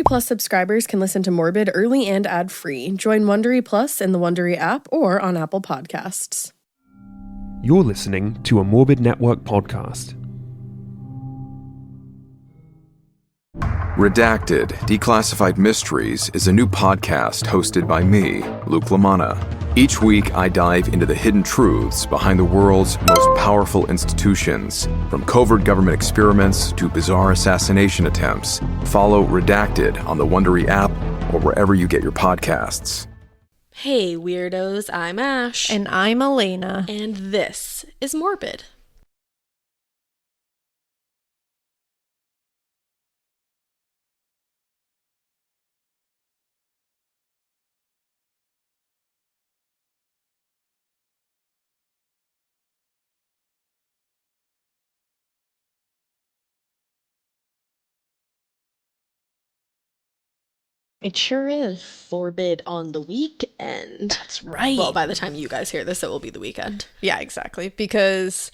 Wondery Plus subscribers can listen to Morbid early and ad-free. Join Wondery Plus in the Wondery app or on Apple Podcasts. You're listening to a Morbid Network podcast. Redacted, Declassified Mysteries is a new podcast hosted by me, Luke LaManna. Each week, I dive into the hidden truths behind the world's most powerful institutions, from covert government experiments to bizarre assassination attempts. Follow Redacted on the Wondery app or wherever you get your podcasts. Hey weirdos, I'm Ash. And I'm Elena. And this is Morbid. It sure is. Morbid on the weekend. That's right. Well, by the time you guys hear this, it will be the weekend. Yeah, exactly. Because,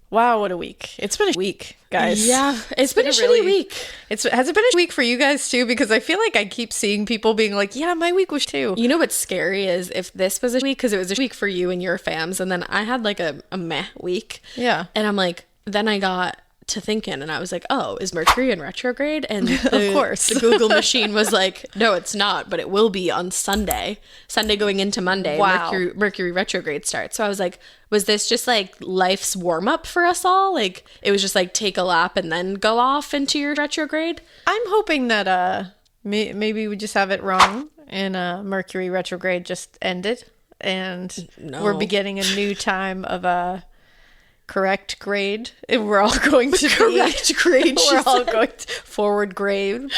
wow, what a week. It's been a week, guys. Yeah, it's been a shitty week. Has it been a week for you guys too? Because I feel like I keep seeing people being like, yeah, my week was too. You know what's scary is if this was a week, because it was a week for you and your fams, and then I had like a meh week. Yeah. And I'm like, then I got to thinking and I was like, oh, is Mercury in retrograde? And of course the Google machine was like, no, it's not, but it will be on Sunday going into Monday. Wow. Mercury retrograde starts. So I was like, was this just like life's warm-up for us all? Like it was just like take a lap and then go off into your retrograde? I'm hoping that maybe we just have it wrong and Mercury retrograde just ended and we're beginning a new time of correct grade, and we're all going to correct grade. We're all going to forward grade,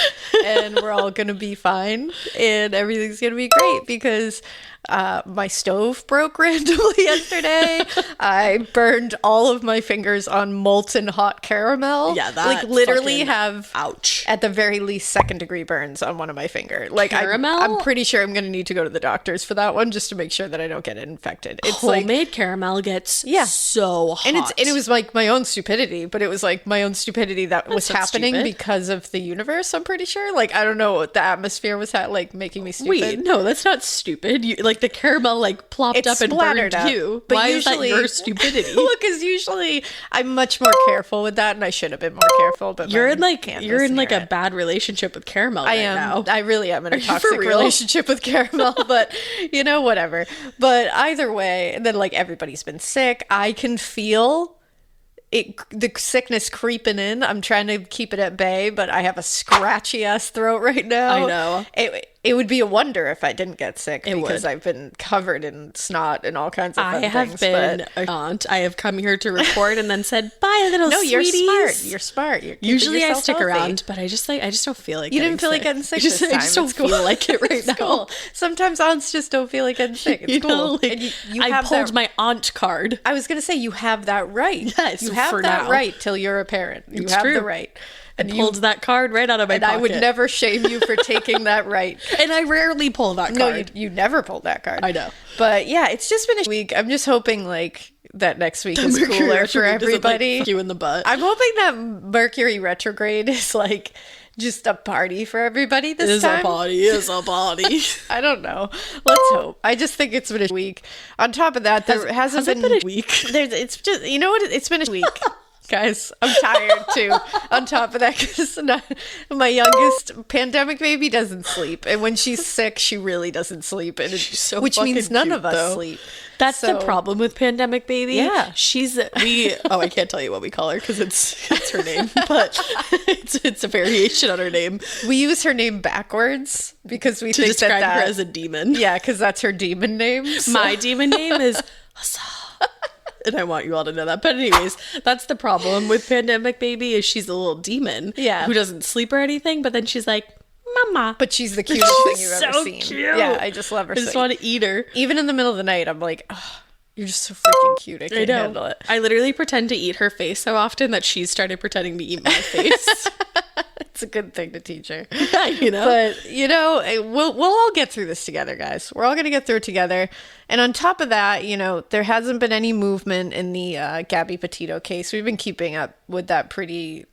and we're all going to be fine, and everything's going to be great because my stove broke randomly yesterday. I burned all of my fingers on molten hot caramel. Yeah, that like literally have ouch. At the very least 2nd-degree burns on one of my fingers. Like caramel? I'm pretty sure I'm going to need to go to the doctors for that one just to make sure that I don't get infected. It's Homemade caramel gets so hot. And it was like my own stupidity, but it was like my own stupidity that was happening stupid. because of the universe, I'm pretty sure. Like, I don't know what the atmosphere was like making me stupid. Wait, no, that's not stupid. You, like the caramel like plopped up and burned you. But why usually, is that your stupidity? Well, because usually I'm much more careful with that, and I should have been more careful. But you're in like a bad relationship with caramel. I am. Now. I really am in a toxic for real? relationship with caramel. But whatever. But either way, and then like everybody's been sick. I can feel the sickness creeping in. I'm trying to keep it at bay, but I have a scratchy ass throat right now. I know. It would be a wonder if I didn't get sick because would. I've been covered in snot and all kinds of fun I have things, been a aunt. I have come here to record and then said, bye, little sweeties. You're smart. You're Usually I stick healthy. around, but I just don't feel like you didn't feel like getting sick I just don't feel like it right now. Cool. Sometimes aunts just don't feel like getting sick. It's cool. Like, you I have pulled my aunt card. I was gonna say you have that right. Yes, you have for that now. right till you're a parent. You It's have true. the right. And pulled that card right out of my pocket. I would never shame you for taking that right. And I rarely pull that card. No, you never pulled that card. I know. But yeah, it's just been a week. I'm just hoping like that next week is cooler for everybody. Like, you in the butt. I'm hoping that Mercury retrograde is like just a party for everybody this time. It's a party. I don't know. Let's hope. I just think it's been a week. On top of that, there hasn't been a week. It's just, you know what? It's been a week. Guys, I'm tired too. On top of that, because my youngest pandemic baby doesn't sleep, and when she's sick, she really doesn't sleep, and which means none of us sleep. That's the problem with pandemic baby. Yeah, I can't tell you what we call her because it's her name, but it's a variation on her name. We use her name backwards because we to think describe that her as a demon. Yeah, because that's her demon name. So. My demon name is Hussa. And I want you all to know that. But anyways, that's the problem with pandemic baby is she's a little demon. Yeah. Who doesn't sleep or anything, but then she's like, Mama. But she's the cutest thing you've ever seen. Cute. Yeah, I just love her. I just want to eat her. Even in the middle of the night, I'm like, oh, you're just so freaking cute. I can't handle it. I literally pretend to eat her face so often that she's started pretending to eat my face. It's a good thing to teach her. But we'll all get through this together, guys. We're all going to get through it together. And on top of that, there hasn't been any movement in the Gabby Petito case. We've been keeping up with that pretty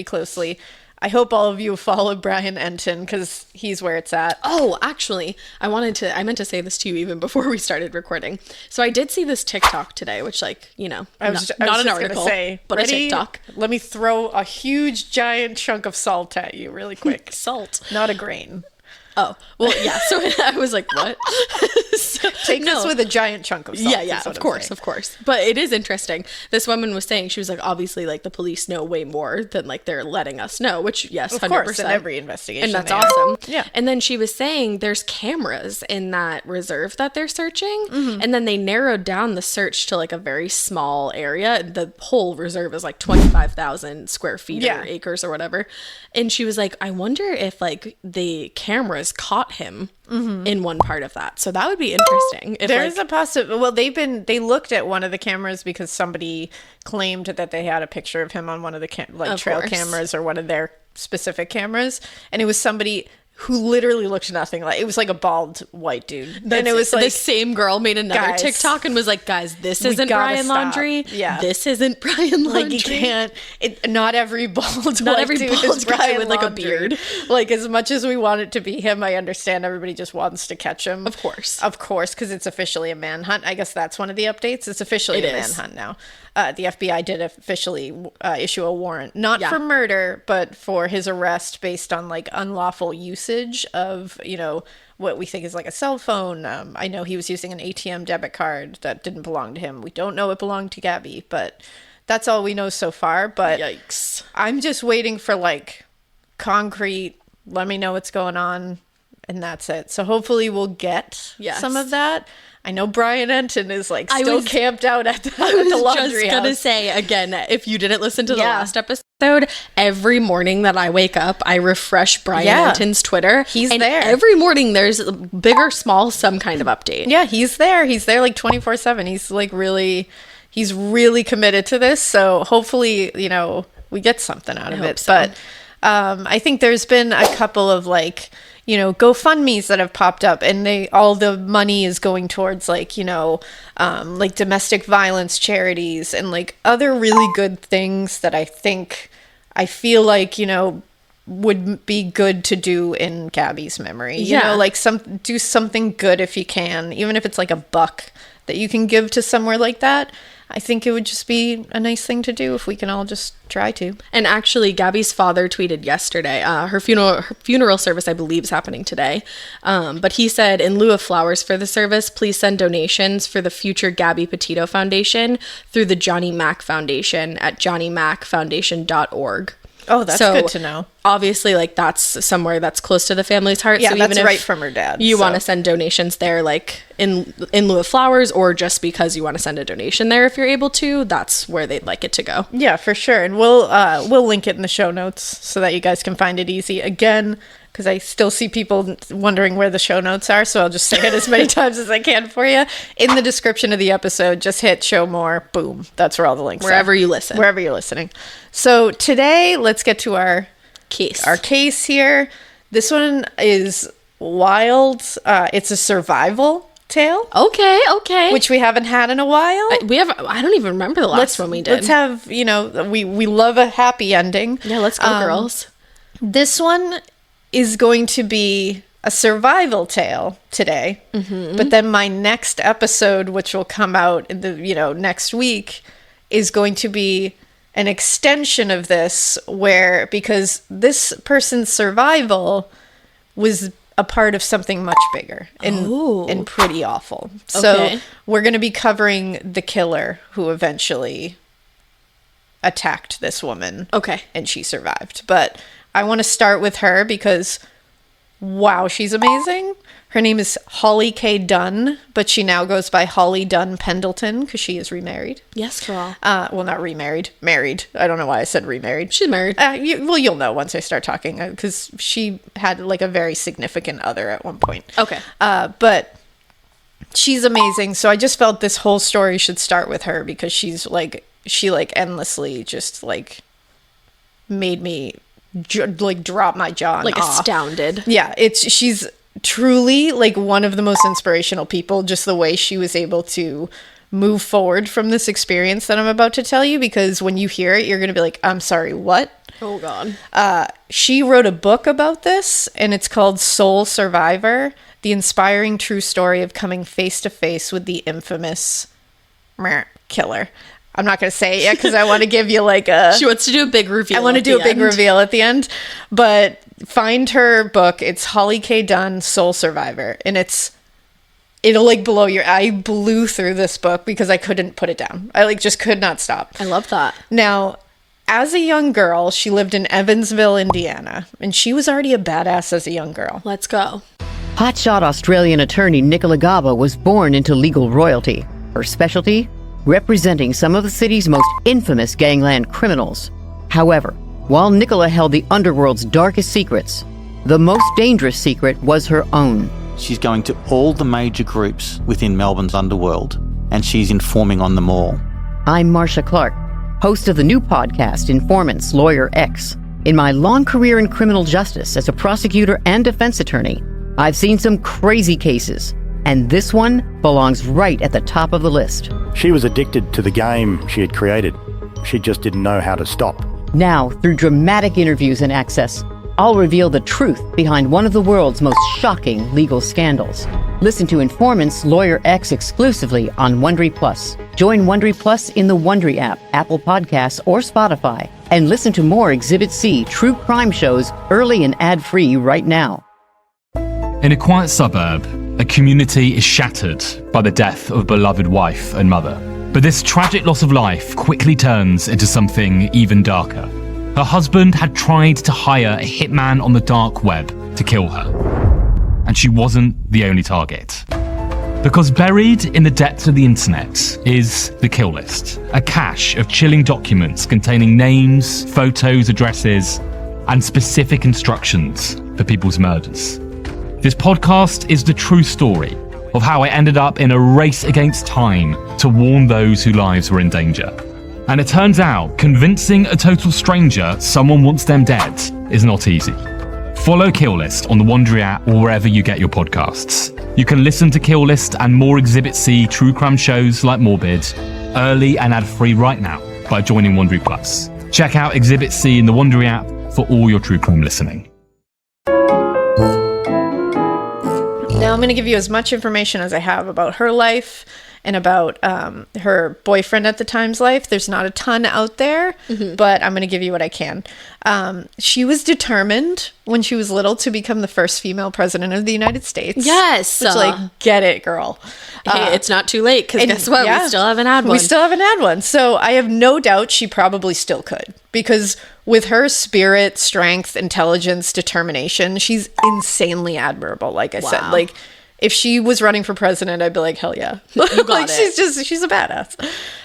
closely. I hope all of you follow Brian Enton because he's where it's at. Oh, actually, I meant to say this to you even before we started recording. So I did see this TikTok today, which, like, you know, I was not just an gonna article, say, but ready? a TikTok. Let me throw a huge giant chunk of salt at you really quick. Salt. Not a grain. Oh, well, yeah. So I was like, what? Take this with a giant chunk of salt. Yeah, of course. But it is interesting. This woman was saying, she was like, obviously, like, the police know way more than, like, they're letting us know, which, yes, 100%. Of course, in every investigation. And that's awesome. Yeah. And then she was saying there's cameras in that reserve that they're searching. And then they narrowed down the search to, like, a very small area. The whole reserve is, like, 25,000 square feet or acres or whatever. And she was like, I wonder if, like, the cameras caught him in one part of that. So that would be interesting. If, There's a possibility. Well, they looked at one of the cameras because somebody claimed that they had a picture of him on one of the trail cameras or one of their specific cameras, and it was somebody who literally looked nothing like, it was like a bald white dude. And it was like, the same girl made another guys, TikTok and was like, guys, this isn't Brian stop. Laundrie. Yeah. This isn't Brian Laundrie. like, you can't, not every bald Not white every dude bald is guy Brian with, like, a Laundrie. beard. Like, as much as we want it to be him, I understand everybody just wants to catch him. Of course, because it's officially a manhunt. I guess that's one of the updates. It's officially a manhunt now. The FBI did officially issue a warrant, not for murder, but for his arrest based on, like, unlawful usage of, you know, what we think is like a cell phone. I know he was using an ATM debit card that didn't belong to him. We don't know it belonged to Gabby, but that's all we know so far. But yikes. I'm just waiting for, like, concrete, let me know what's going on, and that's it. So hopefully we'll get some of that. I know Brian Enton is, like, still camped out at the laundry house. I was just gonna say, again, if you didn't listen to the last episode, every morning that I wake up, I refresh Brian Enton's Twitter. He's and there. Every morning there's big or small, some kind of update. Yeah, he's there. He's there, like, 24/7. He's, like, he's really committed to this. So hopefully, you know, we get something out of it. So. But I think there's been a couple of, like, you know, GoFundMes that have popped up, and all the money is going towards, like, you know, like, domestic violence charities and, like, other really good things that I feel like, you know, would be good to do in Gabby's memory. You know, like, do something good if you can, even if it's like $1 that you can give to somewhere like that. I think it would just be a nice thing to do if we can all just try to. And actually, Gabby's father tweeted yesterday. Her funeral service, I believe, is happening today. But he said, in lieu of flowers for the service, please send donations for the future Gabby Petito Foundation through the Johnny Mack Foundation at johnnymacfoundation.org. Oh, that's good to know. Obviously, like, that's somewhere that's close to the family's heart. Yeah, so that's even if right from her dad. You want to send donations there, like, in lieu of flowers, or just because you want to send a donation there if you're able to, that's where they'd like it to go. Yeah, for sure. And we'll link it in the show notes so that you guys can find it easy. Again, because I still see people wondering where the show notes are, so I'll just say it as many times as I can for you. In the description of the episode, just hit show more, boom. That's where all the links Wherever you listen. Wherever you're listening. So today, let's get to our case. Our case here. This one is wild. It's a survival tale. Okay. Which we haven't had in a while. I don't even remember the last one we did. Let's have, you know, we love a happy ending. Yeah, let's go, girls. This one is going to be a survival tale today. Mm-hmm. But then my next episode, which will come out in the, you know, next week, is going to be an extension of this, because this person's survival was a part of something much bigger and pretty awful. So we're going to be covering the killer who eventually attacked this woman. Okay. And she survived. But I want to start with her because, wow, she's amazing. Her name is Holly K. Dunn, but she now goes by Holly Dunn Pendleton because she is remarried. Yes, girl. Well, not remarried. Married. I don't know why I said remarried. She's married. You'll know once I start talking because she had, like, a very significant other at one point. Okay. But she's amazing. So I just felt this whole story should start with her because she endlessly just, like, made me drop my jaw in awe. Astounded. Yeah, she's truly, like, one of the most inspirational people. Just the way she was able to move forward from this experience that I'm about to tell you, because when you hear it, you're going to be like, I'm sorry, what? Oh, God. She wrote a book about this, and it's called Soul Survivor, the inspiring true story of coming face to face with the infamous killer. I'm not going to say it yet because I want to give you like a... She wants to do a big reveal. I want to do a big reveal at the end. But find her book. It's Holly K. Dunn, Soul Survivor. And it'll like blow your... I blew through this book because I couldn't put it down. I like just could not stop. I love that. Now, as a young girl, she lived in Evansville, Indiana. And she was already a badass as a young girl. Let's go. Hotshot Australian attorney Nicola Gaba was born into legal royalty. Her specialty? Representing some of the city's most infamous gangland criminals. However, while Nicola held the underworld's darkest secrets, the most dangerous secret was her own. She's going to all the major groups within Melbourne's underworld, and she's informing on them all. I'm Marcia Clark, host of the new podcast Informants Lawyer X. In my long career in criminal justice as a prosecutor and defense attorney, I've seen some crazy cases, and this one belongs right at the top of the list. She was addicted to the game she had created. She just didn't know how to stop. Now, through dramatic interviews and access, I'll reveal the truth behind one of the world's most shocking legal scandals. Listen to Informants Lawyer X exclusively on Wondery Plus. Join Wondery Plus in the Wondery app, Apple Podcasts, or Spotify, and listen to more Exhibit C true crime shows early and ad-free right now. In a quiet suburb, a community is shattered by the death of a beloved wife and mother. But this tragic loss of life quickly turns into something even darker. Her husband had tried to hire a hitman on the dark web to kill her. And she wasn't the only target. Because buried in the depths of the internet is the kill list, a cache of chilling documents containing names, photos, addresses, and specific instructions for people's murders. This podcast is the true story of how I ended up in a race against time to warn those whose lives were in danger. And it turns out, convincing a total stranger someone wants them dead is not easy. Follow Kill List on the Wondery app or wherever you get your podcasts. You can listen to Kill List and more Exhibit C true crime shows like Morbid early and ad-free right now by joining Wondery Plus. Check out Exhibit C in the Wondery app for all your true crime listening. Now I'm going to give you as much information as I have about her life and about her boyfriend at the time's life. There's not a ton out there, but I'm going to give you what I can. She was determined when she was little to become the first female president of the United States. Yes. Which, like, get it, girl. Hey, it's not too late, because guess what? Yeah, we still haven't had one. We still haven't had one. So I have no doubt she probably still could. Because with her spirit, strength, intelligence, determination, she's insanely admirable, like I said. Like, if she was running for president, I'd be like, hell yeah. You got like, it. she's a badass.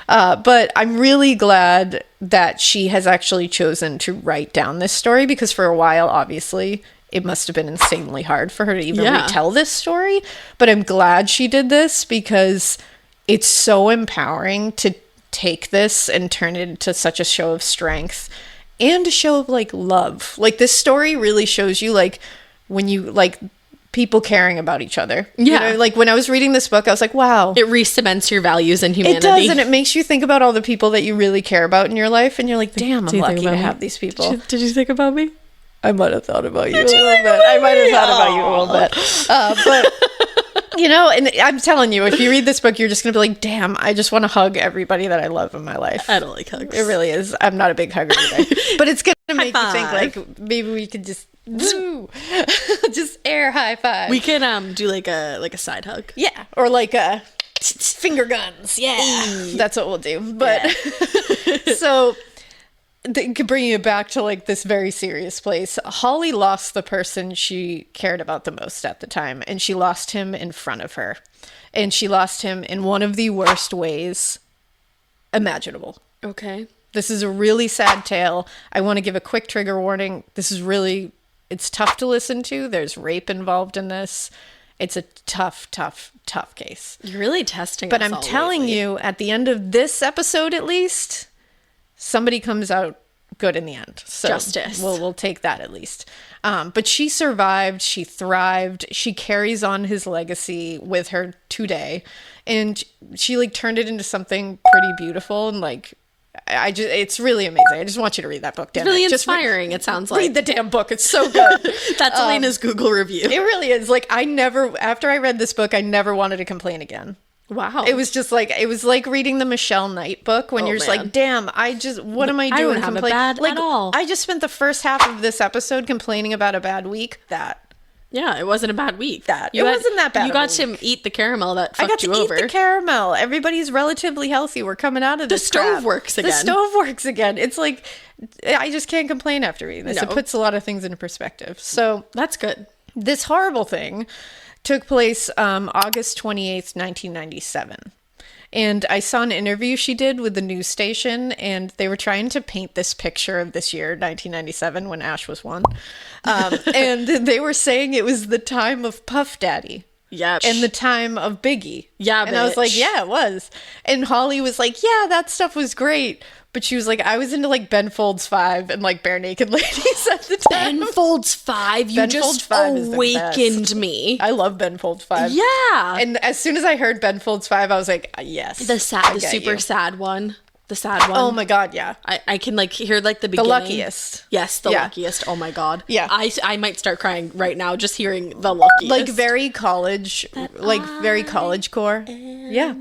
But I'm really glad that she has actually chosen to write down this story, because for a while, obviously, it must have been insanely hard for her to even retell this story. But I'm glad she did this, because it's so empowering to take this and turn it into such a show of strength and a show of like love. Like, this story really shows you, like, when you like people caring about each other. Yeah. You know, like when I was reading this book, I was like, wow. It re-cements your values and humanity. It does, and it makes you think about all the people that you really care about in your life, and you're like, damn, I'm lucky to have these people. Did you think about me? I might have thought about you a little bit. I might have thought about you a little bit. But, you know, and I'm telling you, if you read this book, you're just going to be like, damn, I just want to hug everybody that I love in my life. I don't like hugs. It really is. I'm not a big hugger either. But it's going to make you think, like, maybe we could just, woo, just air high five. We can do like a side hug. Yeah. Or like a finger guns. Yeah. That's what we'll do. But so... bringing it back to like this very serious place, Holly lost the person she cared about the most at the time, and she lost him in front of her, and she lost him in one of the worst ways imaginable. Okay. This is a really sad tale. I want to give a quick trigger warning. It's tough to listen to. There's rape involved in this. It's a tough case. You're really testing but us I'm all telling lately. you, at the end of this episode at least, somebody comes out good in the end. So Justice. We'll take that at least. But she survived. She thrived. She carries on his legacy with her today, and she like turned it into something pretty beautiful. And like, it's really amazing. I just want you to read that book. Damn Really it. inspiring. It sounds like. Read the damn book. It's so good. That's Elena's Google review. It really is. Like, after I read this book, I never wanted to complain again. Wow. It was just like, it was like reading the Michelle Knight book when you're just like, damn, what am I doing? I don't have it bad at all. I just spent the first half of this episode complaining about a bad week. Yeah, it wasn't a bad week. It wasn't that bad. You got to eat the caramel that fucked you over. I got to eat the caramel. Everybody's relatively healthy. We're coming out of this. The stove works again. The stove works again. It's like, I just can't complain after reading this. No. It puts a lot of things into perspective. So that's good. This horrible thing took place August 28th, 1997. And I saw an interview she did with the news station, and they were trying to paint this picture of this year, 1997, when Ash was 1. And they were saying it was the time of Puff Daddy. Yeah. And the time of Biggie. Yeah, and I was like, yeah, it was. And Holly was like, yeah, that stuff was great. But she was like, I was into like Ben Folds 5 and like Bare Naked Ladies at the time. Ben Folds 5? You just awakened me. I love Ben Folds 5. Yeah. And as soon as I heard Ben Folds 5, I was like, yes. The super sad one. The sad one. Oh my God, yeah. I can like hear like the beginning. The luckiest. Yes, the luckiest. Oh my God. Yeah. I might start crying right now just hearing the luckiest. Like very college core. Yeah.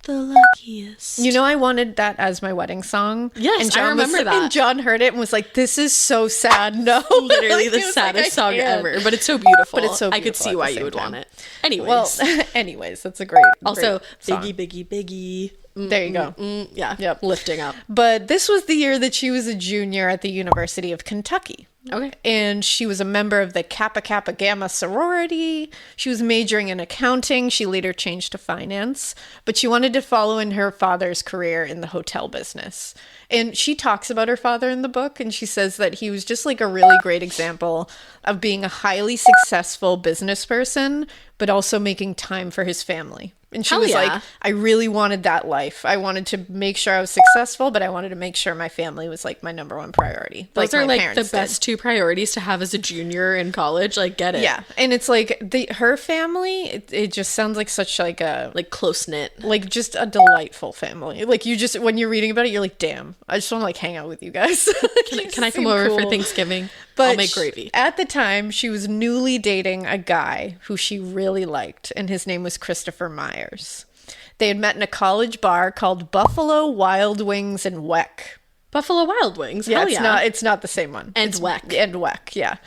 The luckiest. You know, I wanted that as my wedding song. Yes, and John I remember that. And John heard it and was like, this is so sad. No. Literally the saddest song ever. But it's so beautiful. I could see why you would want it. Anyways. Well, anyways, that's a great Also, great Biggie. There you go. Yeah. Yep. Lifting up. But this was the year that she was a junior at the University of Kentucky. Okay. And she was a member of the Kappa Kappa Gamma sorority. She was majoring in accounting. She later changed to finance, but she wanted to follow in her father's career in the hotel business. And she talks about her father in the book, and she says that he was just like a really great example of being a highly successful business person, but also making time for his family. And she was like, I really wanted that life. I wanted to make sure I was successful, but I wanted to make sure my family was like my number one priority. Those are like the best two priorities to have as a junior in college. Like, get it. Yeah. And it's like her family, it just sounds like such like a... like close knit. Like just a delightful family. Like you just, when you're reading about it, you're like, damn, I just want to like hang out with you guys. Can I come over for Thanksgiving? But I'll make gravy. At the time, she was newly dating a guy who she really liked, and his name was Christopher Myers. They had met in a college bar called Buffalo Wild Wings and Weck. Buffalo Wild Wings? Yeah, Hell it's not the same one. And Weck. And Weck, yeah.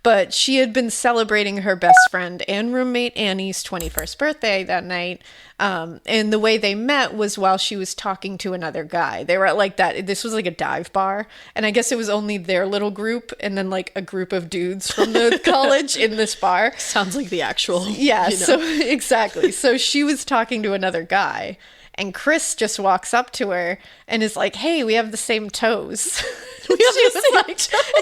But she had been celebrating her best friend and roommate Annie's 21st birthday that night. And the way they met was while she was talking to another guy. They were at like that. This was like a dive bar. And I guess it was only their little group and then like a group of dudes from the college in this bar. Sounds like the actual. Yeah, so exactly. So she was talking to another guy. And Chris just walks up to her and is like, hey, we have the same toes. And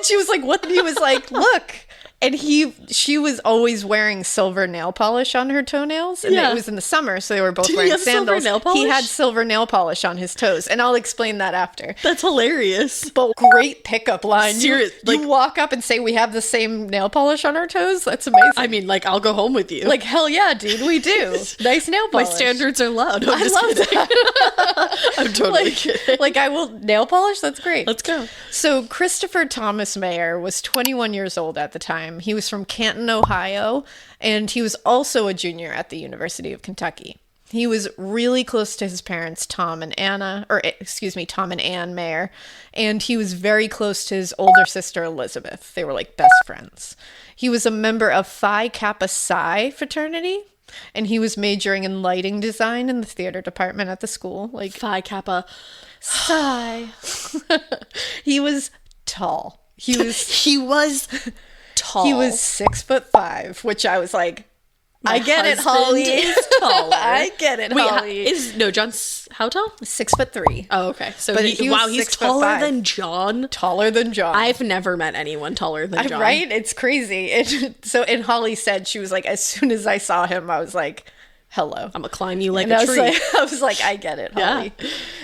she was like, what? And he was like, look. And she was always wearing silver nail polish on her toenails. And it was in the summer, so they were both wearing sandals. He had silver nail polish on his toes. And I'll explain that after. That's hilarious. But great pickup line. You walk up and say, we have the same nail polish on our toes? That's amazing. I mean, like, I'll go home with you. Like, hell yeah, dude, we do. Nice nail polish. My standards are low. No, I love that. I'm totally kidding. Like, I will nail polish? That's great. Let's go. So Christopher Thomas Mayer was 21 years old at the time. He was from Canton, Ohio, and he was also a junior at the University of Kentucky. He was really close to his parents, Tom and Ann Mayer, and he was very close to his older sister, Elizabeth. They were like best friends. He was a member of Phi Kappa Psi fraternity, and he was majoring in lighting design in the theater department at the school. Like Phi Kappa Psi. He was tall. He was tall. He was 6'5", which I was like, I get it, Holly. Is taller. I get it, Holly. John's how tall? 6'3". Oh, okay. So but he's taller than John. Taller than John. I've never met anyone taller than John. Right? It's crazy. And Holly said, she was like, as soon as I saw him, I was like, hello. I'm gonna climb you like And a tree. I was like, I get it, Holly.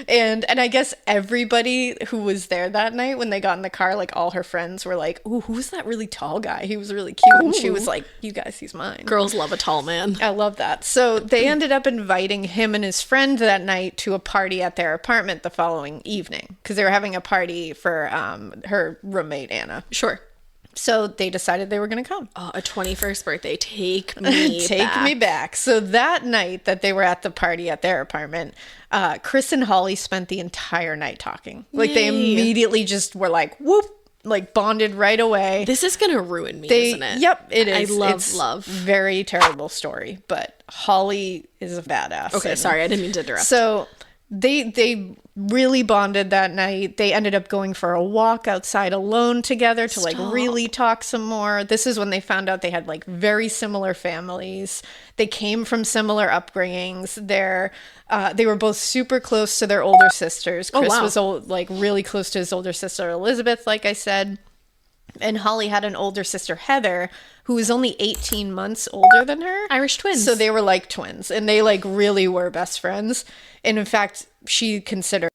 And I guess everybody who was there that night when they got in the car, like all her friends were like, ooh, who's that really tall guy? He was really cute. And she was like, you guys, he's mine. Girls love a tall man. I love that. So they ended up inviting him and his friend that night to a party at their apartment the following evening because they were having a party for her roommate, Anna. Sure. So they decided they were going to come. Oh, a 21st birthday. Take me back. So that night that they were at the party at their apartment, Chris and Holly spent the entire night talking. Like they immediately just were like, whoop, like bonded right away. This is going to ruin me, isn't it? Yep, it is. I love. Very terrible story, but Holly is a badass. Okay, sorry, I didn't mean to interrupt. So they really bonded that night. They ended up going for a walk outside alone together to like really talk some more. This is when they found out they had like very similar families. They came from similar upbringings. They were both super close to their older sisters. Chris was like really close to his older sister Elizabeth, like I said. And Holly had an older sister, Heather, who was only 18 months older than her. Irish twins. So they were like twins, and they like really were best friends. And in fact, she considered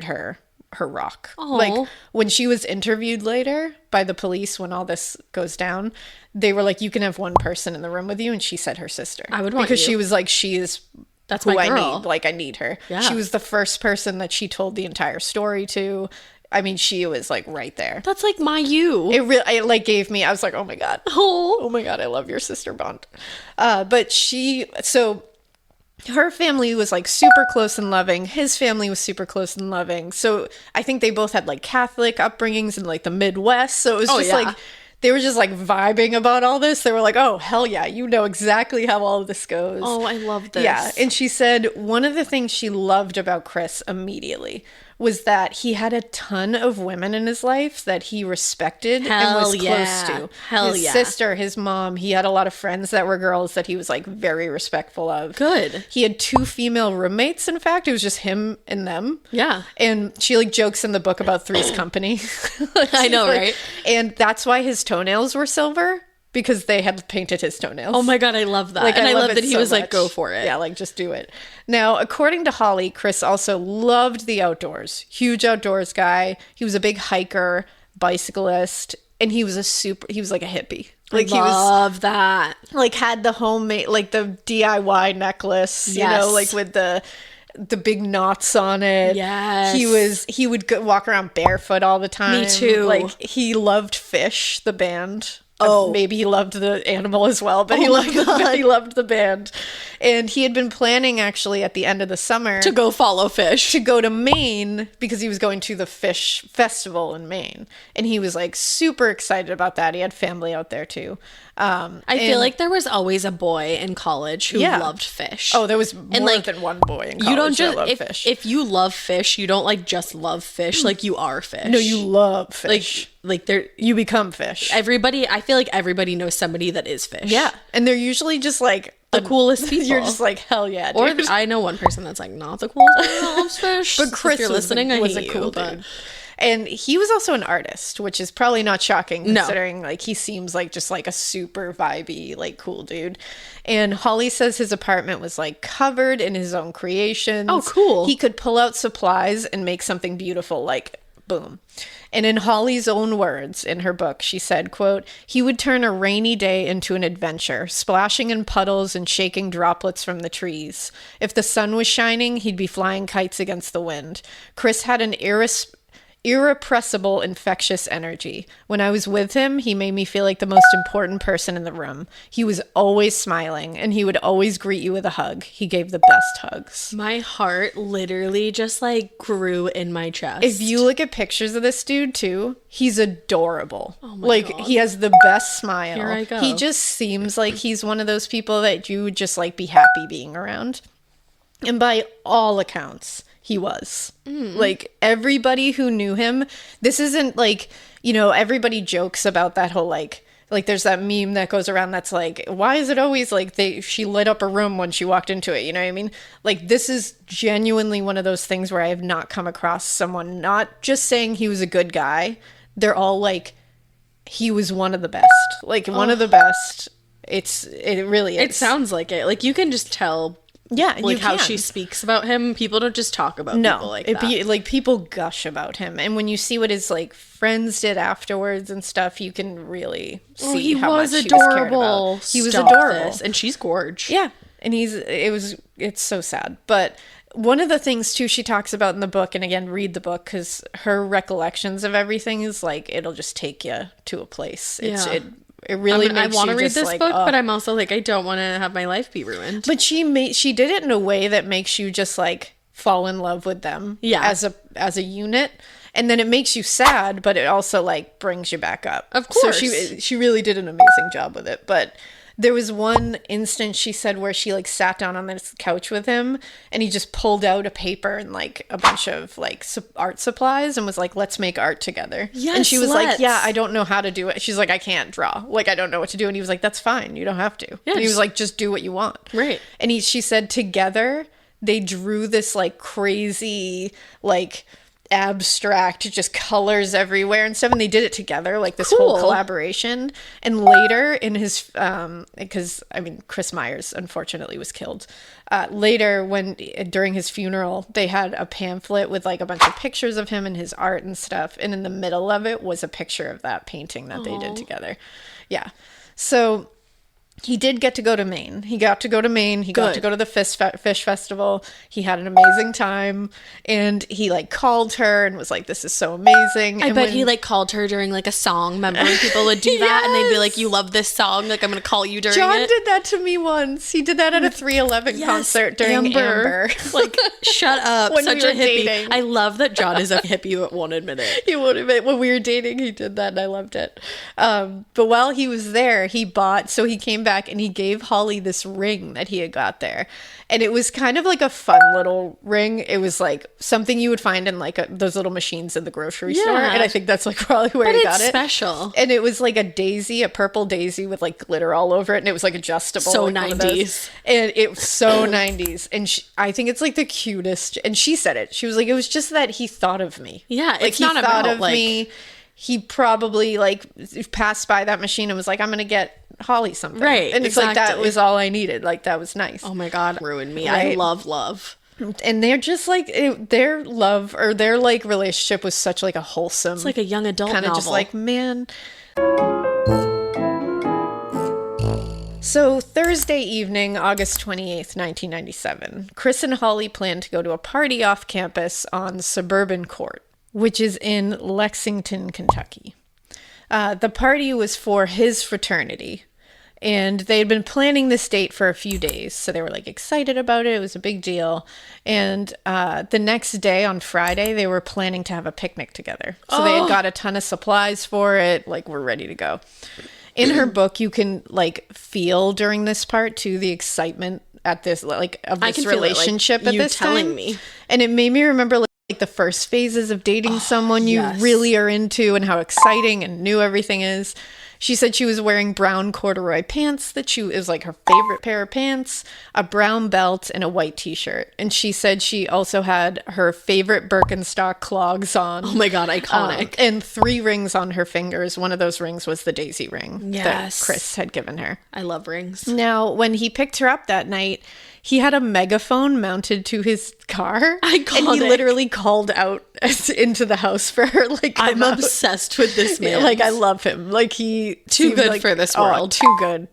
her rock. Aww. Like when she was interviewed later by the police when all this goes down, they were like, you can have one person in the room with you. And she said her sister. I would want because you. she was like, she is That's who my girl. I need. Like I need her. Yeah. She was the first person that she told the entire story to. I mean, she was like right there. That's like my you. It like gave me, I was like, oh my God. Oh my God, I love your sister bond. But so her family was like super close and loving. His family was super close and loving. So I think they both had like Catholic upbringings in like the Midwest. So it was just like, they were just like vibing about all this. They were like, oh, hell yeah, you know exactly how all of this goes. Oh, I love this. Yeah. And she said one of the things she loved about Chris immediately was that he had a ton of women in his life that he respected and was close to. His sister, his mom, he had a lot of friends that were girls that he was like very respectful of. Good. He had 2 female roommates, in fact. It was just him and them. Yeah. And she like jokes in the book about Three's Company. I know, like, right? And that's why his toenails were silver. Because they had painted his toenails. Oh my God, I love that. Like, and I love that it he so was like, much. go for it. Yeah, like just do it. Now, according to Holly, Chris also loved the outdoors. Huge outdoors guy. He was a big hiker, bicyclist, and he was like a hippie. Like I love that. Like had the homemade, like the DIY necklace, you know, like with the big knots on it. Yes. He would walk around barefoot all the time. Me too. Like he loved Fish, the band. Oh, maybe he loved the animal as well, but he loved the band. And he had been planning actually at the end of the summer to go follow Fish, to go to Maine because he was going to the Fish Festival in Maine, and he was like super excited about that. He had family out there too. I feel like there was always a boy in college who loved fish. Oh, there was more than one boy in college. You don't just that loved fish. If you love fish, you don't like just love fish. Like you are fish. No, you love fish. Like there, you become fish. I feel like everybody knows somebody that is fish. Yeah, and they're usually just like the coolest people. You're just like, hell yeah, dude. Or I know one person that's like not the coolest person that loves fish. But Chris, if you're listening, was I a hate cool you, dude. And he was also an artist, which is probably not shocking considering like he seems like just like a super vibey, like cool dude. And Holly says his apartment was like covered in his own creations. Oh, cool. He could pull out supplies and make something beautiful, like boom. And in Holly's own words in her book, she said, quote, he would turn a rainy day into an adventure, splashing in puddles and shaking droplets from the trees. If the sun was shining, he'd be flying kites against the wind. Chris had an irrepressible, infectious energy. When I was with him, he made me feel like the most important person in the room. He was always smiling, and he would always greet you with a hug. He gave the best hugs. My heart literally just like grew in my chest. If you look at pictures of this dude too, he's adorable. Oh my like God. he has the best smile. Here I go. He just seems like he's one of those people that you would just like be happy being around. And by all accounts, he was. Like everybody who knew him, this isn't like, you know, everybody jokes about that whole like there's that meme that goes around that's like, why is it always like she lit up a room when she walked into it? You know what I mean? Like this is genuinely one of those things where I have not come across someone not just saying he was a good guy. They're all like, he was one of the best, like one of the best. It really is. It sounds like it. Like, you can just tell, yeah, like, how she speaks about him. People don't just talk about people like that. Like, people gush about him. And when you see what his, like, friends did afterwards and stuff, you can really see how much he was cared about. He was adorable. And she's gorge. Yeah. And it's so sad. But one of the things, too, she talks about in the book, and again, read the book, because her recollections of everything is, like, it'll just take you to a place. It really makes I want to read just this like, book, but I'm also like, I don't want to have my life be ruined. But she did it in a way that makes you just, like, fall in love with them as a unit. And then it makes you sad, but it also, like, brings you back up. Of course. So she really did an amazing job with it. But there was one instance, she said, where she, like, sat down on this couch with him, and he just pulled out a paper and, like, a bunch of, like, art supplies and was like, let's make art together. Yes, and she was like, yeah, I don't know how to do it. She's like, I can't draw. Like, I don't know what to do. And he was like, that's fine. You don't have to. Yeah, and he was like, just do what you want. Right. And she said together, they drew this, like, crazy, like, abstract, just colors everywhere and stuff, and they did it together, like this whole collaboration. And later in his because I mean, Chris Myers unfortunately was killed, later during his funeral, they had a pamphlet with, like, a bunch of pictures of him and his art and stuff, and in the middle of it was a picture of that painting that they did together. So he did get to go to Maine. He got to go to Maine. He got to go to the fish festival. He had an amazing time. And he, like, called her and was like, this is so amazing. I bet he, like, called her during, like, a song. Remember when people would do that? And they'd be like, you love this song? Like, I'm going to call you during John it. did that to me once. He did that at a 311 concert during Amber. Like, shut up. When Such we a were hippie. dating. I love that John is a hippie but won't admit it. He won't admit. When we were dating, he did that, and I loved it. But while he was there, he came back and he gave Holly this ring that he had got there, and it was kind of like a fun little ring. It was like something you would find in, like, those little machines in the grocery store, and I think that's, like, probably where he got it. Special. And it was like a purple daisy with, like, glitter all over it, and it was, like, adjustable. So like 90s. And it was so 90s. And I think it's, like, the cutest. And she said it. She was like, it was just that he thought of me. Yeah, like, it's not about, like, me. He probably, like, passed by that machine and was like, I'm gonna get Holly something. Right. And it's like, that was all I needed. Like, that was nice. Oh my God, ruined me. Right? I love. And they're just, like, their love, or their, like, relationship was such, like, a wholesome. It's like a young adult kind of novel. just like, man. So Thursday evening, August 28th, 1997, Chris and Holly planned to go to a party off campus on Suburban Court, which is in Lexington, Kentucky. The party was for his fraternity, and they had been planning this date for a few days, so they were, like, excited about it. It was a big deal. And the next day, on Friday, they were planning to have a picnic together. So they had got a ton of supplies for it, like, we're ready to go. In her book, you can, like, feel during this part, too, the excitement at this, like, of this relationship at this time. telling me. And it made me remember, like, the first phases of dating someone you really are into, and how exciting and new everything is. She said she was wearing brown corduroy pants it was, like, her favorite pair of pants, a brown belt, and a white t-shirt. And she said she also had her favorite Birkenstock clogs on. Oh my God, iconic. And 3 rings on her fingers. One of those rings was the daisy ring that Chris had given her. I love rings. Now, when he picked her up that night, he had a megaphone mounted to his car. Iconic. And he literally called out into the house for her. Like, I'm obsessed with this man. Like, I love him. Like, he too good like, for this world.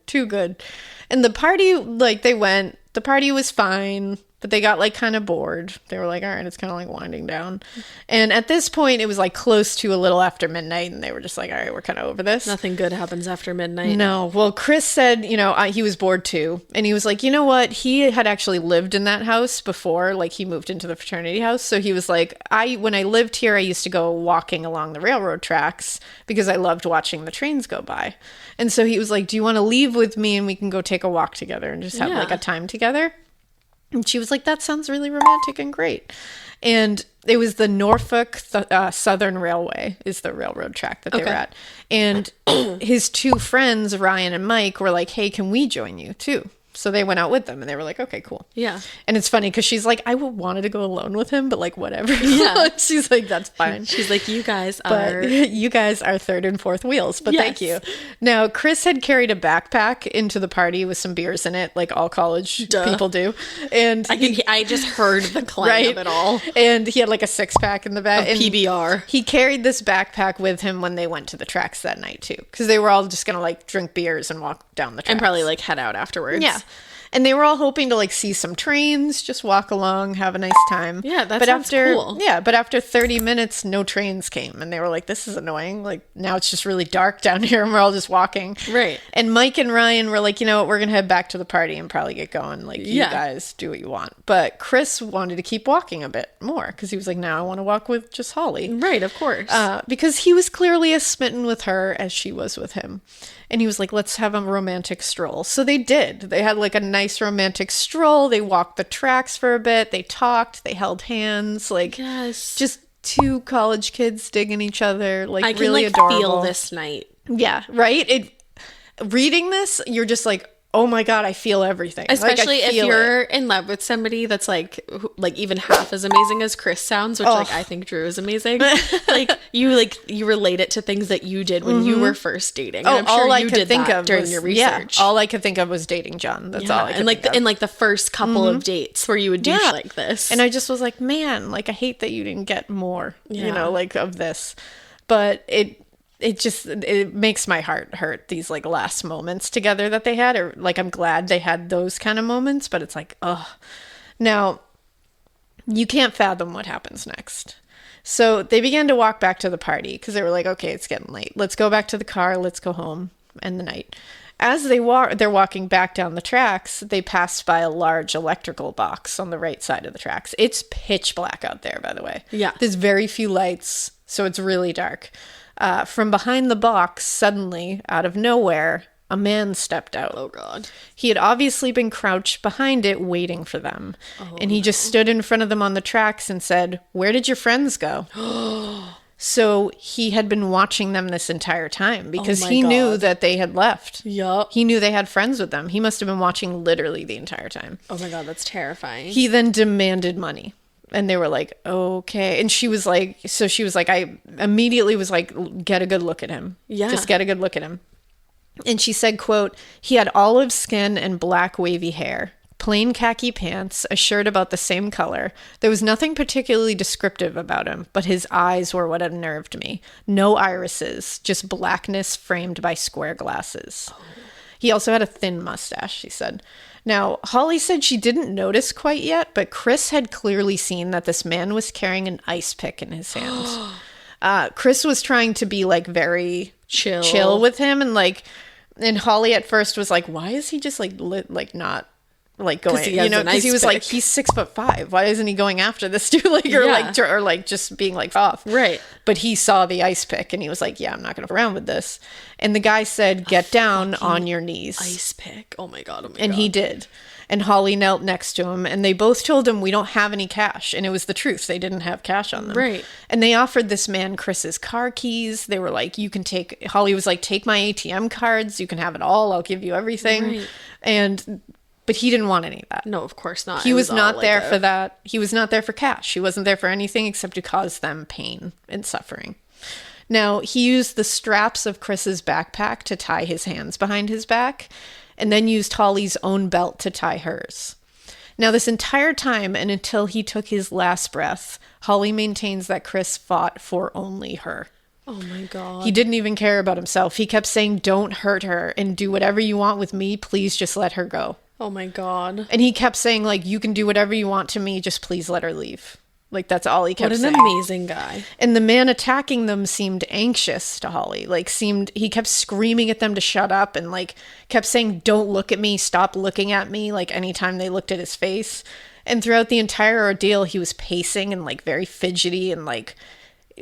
Too good. And the party, like, the party was fine, but they got, like, kind of bored. They were like, all right, it's kind of, like, winding down. And at this point, it was, like, close to a little after midnight, and they were just like, all right, we're kind of over this. Nothing good happens after midnight. No. Well, Chris said, he was bored too. And he was like, you know what? He had actually lived in that house before, like, he moved into the fraternity house. So he was like, when I lived here, I used to go walking along the railroad tracks because I loved watching the trains go by. And so he was like, do you want to leave with me and we can go take a walk together and just have, like, a time together? And she was like, that sounds really romantic and great. And it was the Norfolk Southern Railway is the railroad track that they were at. And his 2 friends, Ryan and Mike, were like, hey, can we join you too? So they went out with them and they were like, okay, cool. Yeah. And it's funny because she's like, I wanted to go alone with him, but like, whatever. Yeah. She's like, that's fine. She's like, you guys But are... you guys are third and fourth wheels, but thank you. Yes. Now, Chris had carried a backpack into the party with some beers in it, like all college people do. And I just heard the clang of it all. And he had like a 6-pack in the back. Of PBR. He carried this backpack with him when they went to the tracks that night too, because they were all just going to like drink beers and walk down the tracks. And probably like head out afterwards. Yeah. And they were all hoping to like see some trains, just walk along, have a nice time. Yeah, that sounds cool. Yeah, but after 30 minutes, no trains came. And they were like, this is annoying. Like, now it's just really dark down here and we're all just walking. Right. And Mike and Ryan were like, you know what, we're going to head back to the party and probably get going. Like, you guys do what you want. But Chris wanted to keep walking a bit more because he was like, now I want to walk with just Holly. Right, of course. Because he was clearly as smitten with her as she was with him. And he was like, let's have a romantic stroll. So they did. They had like a nice romantic stroll. They walked the tracks for a bit. They talked. They held hands. Like, just two college kids digging each other. Like, I can really like adorable. feel this night. Yeah, right? Reading this, you're just like, oh my God, I feel everything. Especially like, if you're in love with somebody that's like even half as amazing as Chris sounds, which like I think Drew is amazing. like you relate it to things that you did when you were first dating. And I'm sure all I you could did think that of during was, your research. all I could think of was dating John. That's all I could and like think of. in like the first couple of dates where you would do shit like this. And I just was like, man, like I hate that you didn't get more, you know, like of this. But it makes my heart hurt, these like last moments together that they had, or like I'm glad they had those kind of moments, but it's like, ugh. Now, you can't fathom what happens next. So they began to walk back to the party because they were like, okay, it's getting late. Let's go back to the car. Let's go home, end the night. As they're walking back down the tracks, they passed by a large electrical box on the right side of the tracks. It's pitch black out there, by the way. Yeah. There's very few lights, so it's really dark. From behind the box, suddenly, out of nowhere, a man stepped out. Oh, God. He had obviously been crouched behind it, waiting for them. And he just stood in front of them on the tracks and said, "Where did your friends go?" So he had been watching them this entire time because he knew that they had left. Yup. He knew they had friends with them. He must have been watching literally the entire time. Oh, my God, that's terrifying. He then demanded money. And they were like, okay. And she was like, I immediately was like, get a good look at him. Yeah. Just get a good look at him. And she said, quote, "He had olive skin and black wavy hair, plain khaki pants, a shirt about the same color. There was nothing particularly descriptive about him, but his eyes were what unnerved me. No irises, just blackness framed by square glasses." Oh. He also had a thin mustache, she said. Now, Holly said she didn't notice quite yet, but Chris had clearly seen that this man was carrying an ice pick in his hand. Chris was trying to be like very chill with him, and Holly at first was like, why is he just like not like going, you know, because he was like, he's 6'5". Why isn't he going after this dude? Or just being like off. Right. But he saw the ice pick and he was like, yeah, I'm not going to around with this. And the guy said, get down on your knees. Ice pick. Oh my God. And he did. And Holly knelt next to him and they both told him, we don't have any cash. And it was the truth. They didn't have cash on them. Right. And they offered this man Chris's car keys. They were like, Holly was like, take my ATM cards. You can have it all. I'll give you everything. Right. But he didn't want any of that. No, of course not. He was not there for that. He was not there for cash. He wasn't there for anything except to cause them pain and suffering. Now, he used the straps of Chris's backpack to tie his hands behind his back, and then used Holly's own belt to tie hers. Now, this entire time, and until he took his last breath, Holly maintains that Chris fought for only her. Oh my God. He didn't even care about himself. He kept saying, don't hurt her, and do whatever you want with me. Please just let her go. Oh my God. And he kept saying, like, you can do whatever you want to me, just please let her leave. Like, that's all he kept saying. What an amazing guy. And the man attacking them seemed anxious to Holly. He kept screaming at them to shut up and, like, kept saying, don't look at me, stop looking at me, like, anytime they looked at his face. And throughout the entire ordeal, he was pacing and, like, very fidgety and, like,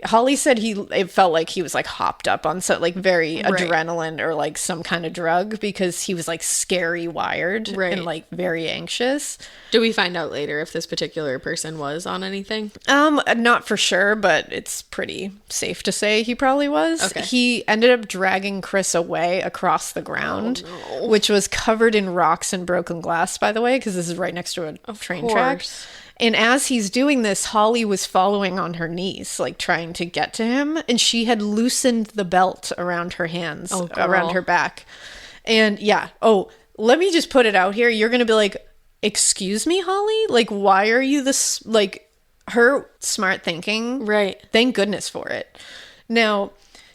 Holly said it felt like he was like hopped up on very adrenaline or like some kind of drug, because he was like scary wired and like very anxious. Do we find out later if this particular person was on anything? Not for sure, but it's pretty safe to say he probably was. Okay. He ended up dragging Chris away across the ground, which was covered in rocks and broken glass, by the way, because this is right next to a train track. And as he's doing this, Holly was following on her knees, like trying to get to him. And she had loosened the belt around her hands, around her back. And let me just put it out here. You're going to be like, excuse me, Holly? Like, why are you this, like, her smart thinking? Right. Thank goodness for it. Now,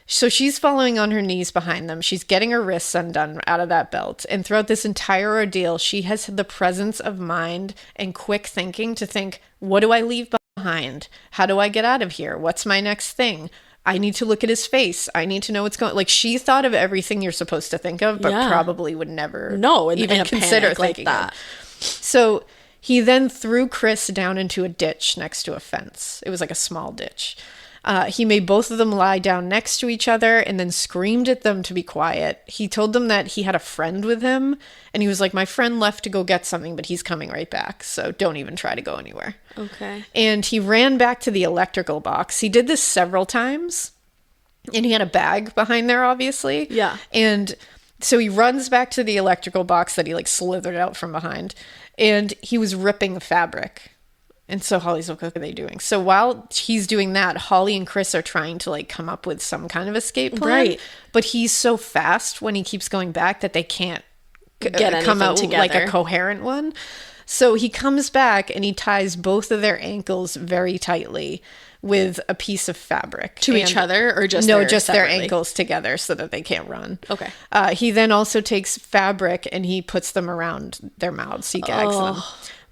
so she's following on her knees behind them. She's getting her wrists undone out of that belt. And throughout this entire ordeal, she has had the presence of mind and quick thinking to think, what do I leave behind? How do I get out of here? What's my next thing? I need to look at his face. I need to know what's going. Like, she thought of everything you're supposed to think of, but probably would never even consider thinking that. So he then threw Chris down into a ditch next to a fence. It was like a small ditch. He made both of them lie down next to each other and then screamed at them to be quiet. He told them that he had a friend with him, and he was like, my friend left to go get something, but he's coming right back, so don't even try to go anywhere. Okay. And he ran back to the electrical box. He did this several times, and he had a bag behind there, obviously. Yeah. And so he runs back to the electrical box that he like slithered out from behind, and he was ripping fabric. And so Holly's like, what are they doing? So while he's doing that, Holly and Chris are trying to like come up with some kind of escape plan. Right. But he's so fast when he keeps going back that they can't come out together. Like a coherent one. So he comes back and he ties both of their ankles very tightly with a piece of fabric. To each other, or just their ankles together so that they can't run. Okay. He then also takes fabric and he puts them around their mouths. He gags them.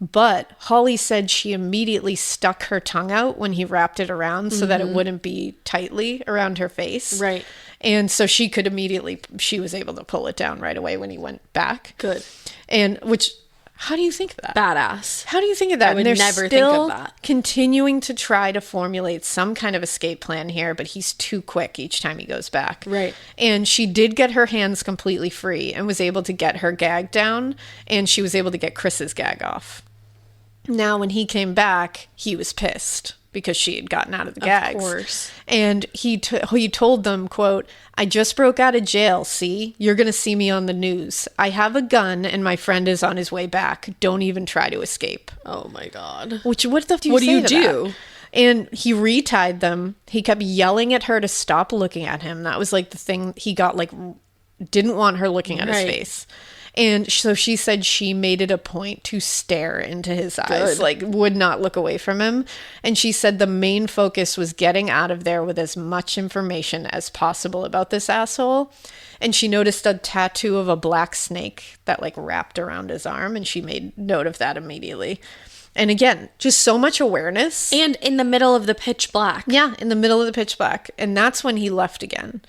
But Holly said she immediately stuck her tongue out when he wrapped it around so that it wouldn't be tightly around her face. Right. And so she was able to pull it down right away when he went back. Good. And how do you think of that? Badass. How do you think of that? I would never think of that. Continuing to try to formulate some kind of escape plan here, but he's too quick each time he goes back. Right. And she did get her hands completely free and was able to get her gag down, and she was able to get Chris's gag off. Now, when he came back, he was pissed because she had gotten out of the gags. Of course. And he told them, quote, I just broke out of jail, see? You're going to see me on the news. I have a gun and my friend is on his way back. Don't even try to escape. Oh my God. What the do you do? And he retied them. He kept yelling at her to stop looking at him. That was like the thing he got, like, didn't want her looking at his face. And so she said she made it a point to stare into his eyes, like would not look away from him. And she said the main focus was getting out of there with as much information as possible about this asshole. And she noticed a tattoo of a black snake that like wrapped around his arm, and she made note of that immediately. And again, just so much awareness. And in the middle of the pitch black. Yeah, in the middle of the pitch black. And that's when he left again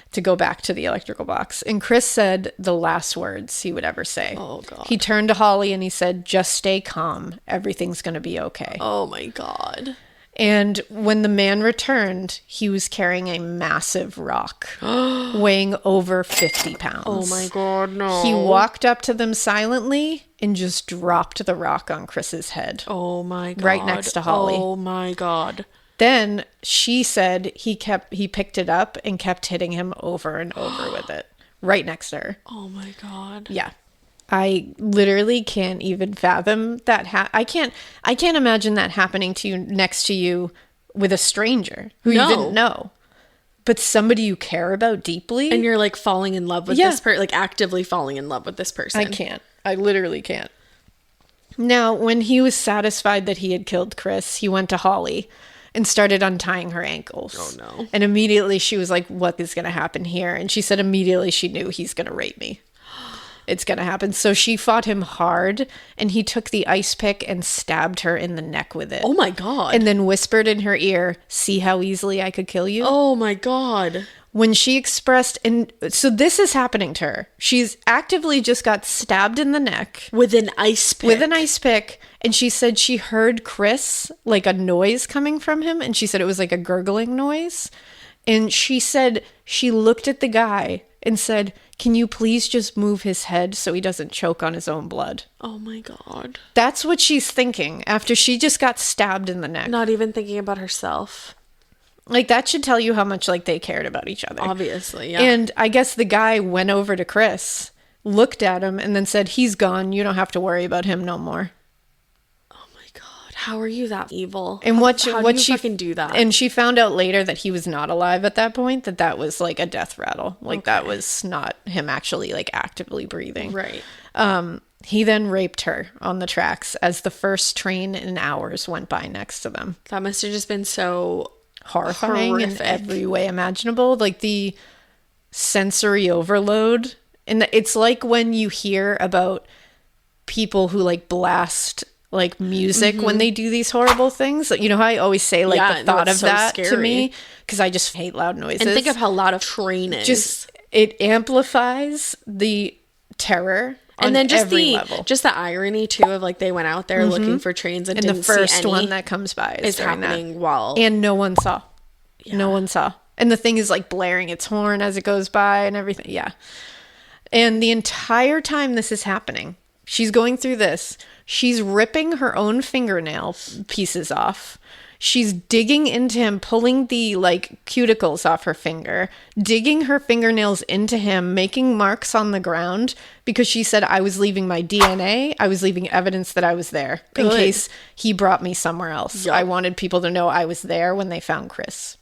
to go back to the electrical box. And Chris said the last words he would ever say. Oh, God. He turned to Holly and he said, just stay calm. Everything's going to be okay. Oh, my God. And when the man returned, he was carrying a massive rock weighing over 50 pounds. Oh, my God, no. He walked up to them silently and just dropped the rock on Chris's head. Oh, my God. Right next to Holly. Oh, my God. Then she said he picked it up and kept hitting him over and over with it right next to her. Oh my God. Yeah. I literally can't even fathom that. I can't imagine that happening to you next to you with a stranger who you didn't know, but somebody you care about deeply. And you're like falling in love with this person, like actively falling in love with this person. I can't. I literally can't. Now, when he was satisfied that he had killed Chris, he went to Holly and started untying her ankles. Oh, no. And immediately she was like, what is going to happen here? And she said immediately she knew he's going to rape me. It's going to happen. So she fought him hard, and he took the ice pick and stabbed her in the neck with it. Oh, my God. And then whispered in her ear, see how easily I could kill you? Oh, my God. when she expressed, and so this is happening to her. She's actively just got stabbed in the neck with an ice pick. And she said she heard Chris, like a noise coming from him. And she said it was like a gurgling noise. And she said she looked at the guy and said, "Can you please just move his head so he doesn't choke on his own blood?" Oh my God. That's what she's thinking after she just got stabbed in the neck. Not even thinking about herself. Like, that should tell you how much, like, they cared about each other. Obviously, yeah. And I guess the guy went over to Chris, looked at him, and then said, "He's gone. You don't have to worry about him no more." Oh my God. How are you that evil? And how do you fucking do that? And she found out later that he was not alive at that point, that was, like, a death rattle. Like, that was not him actually, like, actively breathing. Right. He then raped her on the tracks as the first train in hours went by next to them. That must have just been so horrifying horrific. in every way imaginable. Like, the sensory overload. And it's like when you hear about people who, like, blast, like, music when they do these horrible things. You know how I always say, like, the thought of that to me? Because I just hate loud noises. And think of how loud a train is. Just, it amplifies the terror. And then just the irony too of, like, they went out there looking for trains and didn't the first see any one that comes by is happening while, and no one saw. No one saw. And the thing is, like, blaring its horn as it goes by and everything. Yeah. And the entire time this is happening, she's going through this. She's ripping her own fingernail pieces off. She's digging into him, pulling the, like, cuticles off her finger, digging her fingernails into him, making marks on the ground because she said, "I was leaving my DNA. I was leaving evidence that I was there in case he brought me somewhere else. Yep. I wanted people to know I was there when they found Chris."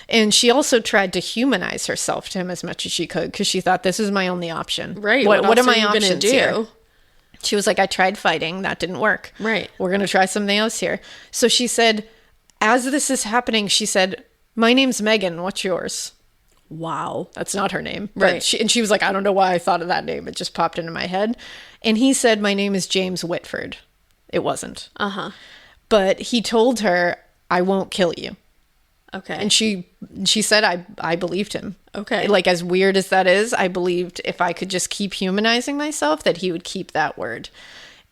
And she also tried to humanize herself to him as much as she could because she thought, this is my only option. Right. What are my options here? She was like, "I tried fighting. That didn't work. Right. We're going to try something else here." So she said, as this is happening, she said, "My name's Megan. What's yours?" Wow. That's not her name. Right. She was like, "I don't know why I thought of that name. It just popped into my head." And he said, "My name is James Whitford." It wasn't. Uh-huh. But he told her, "I won't kill you." Okay. And she said, I believed him. Okay. Like, as weird as that is, I believed if I could just keep humanizing myself, that he would keep that word.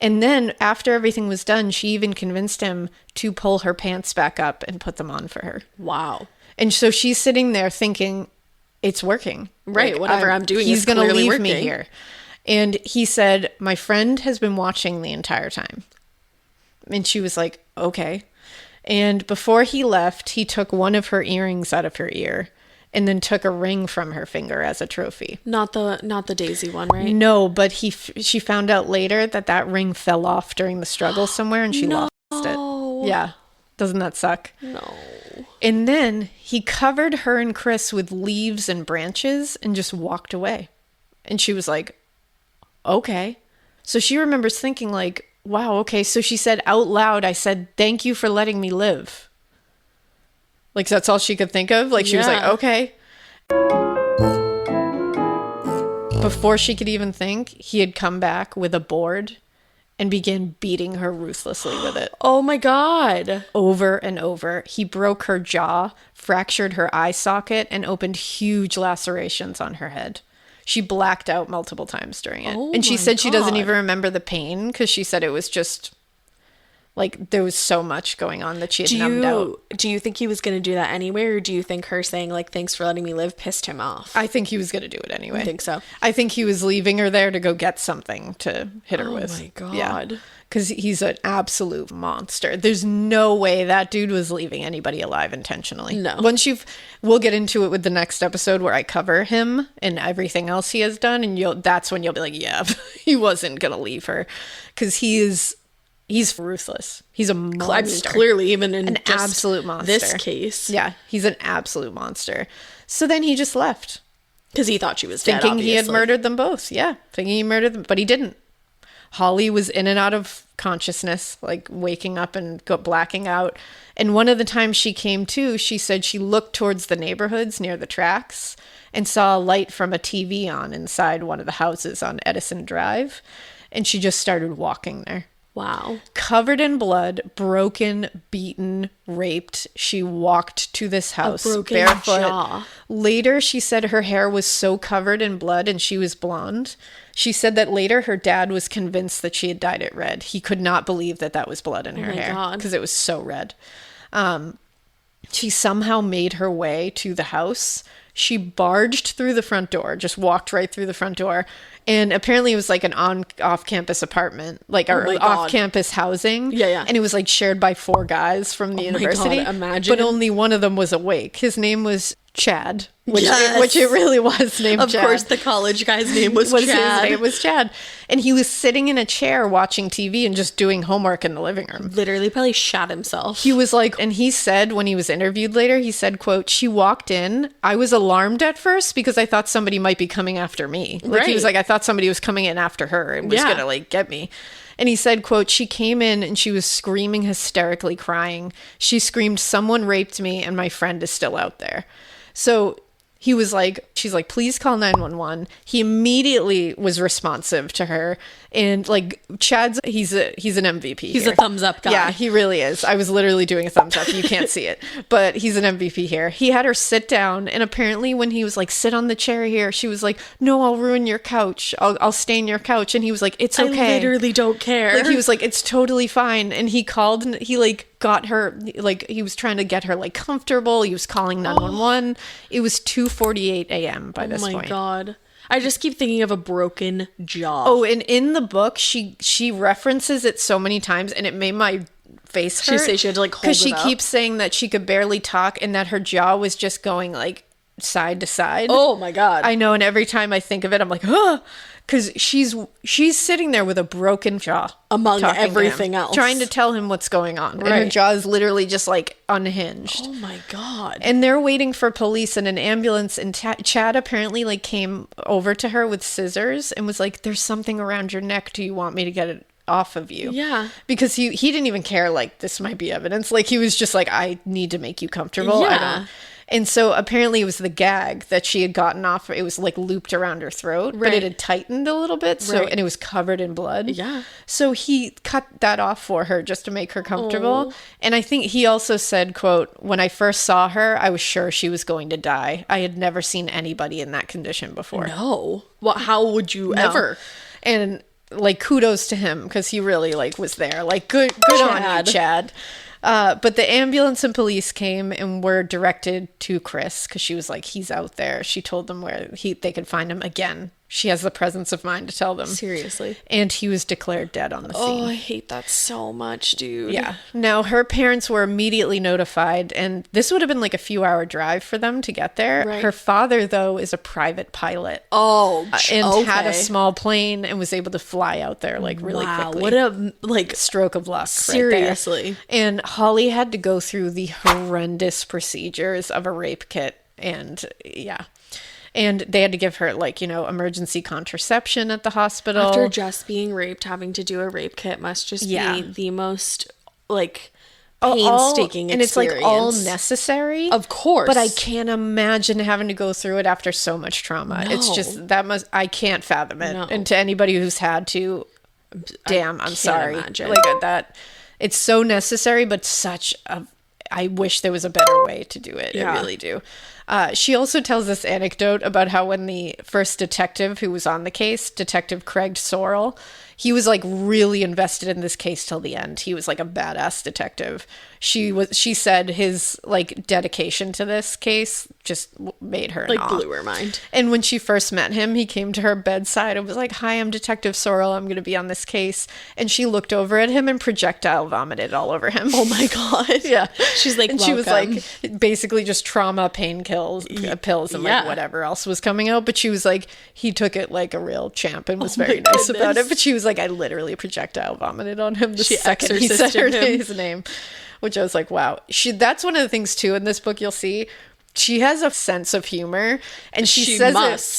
And then after everything was done, she even convinced him to pull her pants back up and put them on for her. Wow. And so she's sitting there thinking, it's working. Right. Like, whatever I'm doing he's is gonna clearly leave working. me here. And he said, "My friend has been watching the entire time." And she was like, "Okay." And before he left, he took one of her earrings out of her ear and then took a ring from her finger as a trophy. Not the Daisy one, right? No, but she found out later that ring fell off during the struggle somewhere and she lost it. Yeah. Doesn't that suck? No. And then he covered her and Chris with leaves and branches and just walked away. And she was like, "Okay." So she remembers thinking, like, wow, okay. So she said out loud, I said, "Thank you for letting me live." Like, that's all she could think of. Like, she was like, okay. Before she could even think, he had come back with a board and began beating her ruthlessly with it. Oh my God. Over and over. He broke her jaw, fractured her eye socket, and opened huge lacerations on her head. She blacked out multiple times during it. And she said she doesn't even remember the pain because she said it was just, like, there was so much going on that she had numbed out. Do you think he was going to do that anyway, or do you think her saying, like, "Thanks for letting me live," pissed him off? I think he was going to do it anyway. I think so. I think he was leaving her there to go get something to hit her with. Oh my God. Yeah. Because he's an absolute monster. There's no way that dude was leaving anybody alive intentionally. No. We'll get into it with the next episode where I cover him and everything else he has done, and that's when you'll be like, yeah, he wasn't gonna leave her, because he's ruthless. He's a monster. I mean, clearly, even in an just absolute monster. This case, yeah, he's an absolute monster. So then he just left because he thought she was dead, thinking he had obviously. murdered them both. Yeah, thinking he murdered them, but he didn't. Holly was in and out of consciousness, like waking up and blacking out. And one of the times she came to, she said she looked towards the neighborhoods near the tracks and saw a light from a TV on inside one of the houses on Edison Drive. And she just started walking there. Wow. Covered in blood, broken, beaten, raped. She walked to this house barefoot. Jaw. Later, she said her hair was so covered in blood and she was blonde. She said that later her dad was convinced that she had dyed it red. He could not believe that was blood in her hair because it was so red. She somehow made her way to the house. She barged through the front door, just walked right through the front door. And apparently it was like an off-campus apartment, like our off-campus housing. Yeah. And it was like shared by 4 guys from the university. God, imagine. But only one of them was awake. His name was Chad, which it really was named Chad. Of course, the college guy's name was Chad. His name was Chad. And he was sitting in a chair watching TV and just doing homework in the living room. Literally probably shot himself. He was like, and he said when he was interviewed later, he said, quote, "She walked in. I was alarmed at first because I thought somebody might be coming after me." Like he was like, I thought somebody was coming in after her and was gonna like get me. And he said, quote, "She came in and she was screaming, hysterically crying. She screamed, 'Someone raped me and my friend is still out there.'" So he was like, she's like, "Please call 911. He immediately was responsive to her. And like Chad's, he's an MVP. He's here. a thumbs up guy. Yeah, he really is. I was literally doing a thumbs up. You can't see it, but he's an MVP here. He had her sit down, and apparently when he was like, "Sit on the chair here," she was like, "No, I'll ruin your couch. I'll stain your couch." And he was like, "It's okay. I literally don't care." Like he was like, "It's totally fine." And he called and he like got her, like he was trying to get her like comfortable. He was calling 911. It was 2:48 a.m. by this point. Oh my God. I just keep thinking of a broken jaw. Oh, and in the book, she references it so many times, and it made my face hurt. She said she had to like hold it because she up. keeps saying that she could barely talk and that her jaw was just going like side to side. Oh my God. I know, and every time I think of it, I'm like, oh, because she's sitting there with a broken jaw among talking everything to him, else, trying to tell him what's going on, and her jaw is literally just like unhinged. Oh my God. And they're waiting for police and an ambulance, and Chad apparently like came over to her with scissors and was like, "There's something around your neck. Do you want me to get it off of you?" Yeah. Because he didn't even care, like, this might be evidence. Like, he was just like, "I need to make you comfortable." Yeah. And so apparently it was the gag that she had gotten off. It was like looped around her throat, but it had tightened a little bit. So, and it was covered in blood. Yeah. So he cut that off for her just to make her comfortable. And I think he also said, quote, "When I first saw her, I was sure she was going to die. I had never seen anybody in that condition before." No. Well, how would you ever? And like, kudos to him because he really like was there. Like, good on you, Chad. But the ambulance and police came and were directed to Chris because she was like, "He's out there." She told them where they could find him. Again, she has the presence of mind to tell them. Seriously. And he was declared dead on the scene. Oh, I hate that so much, dude. Yeah. Now, her parents were immediately notified, and this would have been like a few-hour drive for them to get there. Right. Her father, though, is a private pilot. Oh, and had a small plane and was able to fly out there like really quickly. What a like stroke of luck. Seriously. Right there. And Holly had to go through the horrendous procedures of a rape kit, and and they had to give her like, emergency contraception at the hospital. After just being raped, having to do a rape kit must just be the most like painstaking experience. And it's like all necessary. Of course. But I can't imagine having to go through it after so much trauma. No. It's just I can't fathom it. No. And to anybody who's had to, damn, I'm sorry. Imagine. Like that, it's so necessary, but I wish there was a better way to do it. Yeah. I really do. She also tells this anecdote about how when the first detective who was on the case, Detective Craig Sorrell, he was like really invested in this case till the end. He was like a badass detective. She said his like dedication to this case just made her like blew her mind. And when she first met him, he came to her bedside and was like, "Hi, I'm Detective Sorrell. I'm going to be on this case." And she looked over at him and projectile vomited all over him. Oh my God. Yeah. She's like, and welcome. She was like basically just trauma pain pills and like whatever else was coming out. But she was like, he took it like a real champ and was very nice about it. But she was like, I literally projectile vomited on him the second he said his name. Which I was like, wow. That's one of the things too in this book you'll see. She has a sense of humor, and she says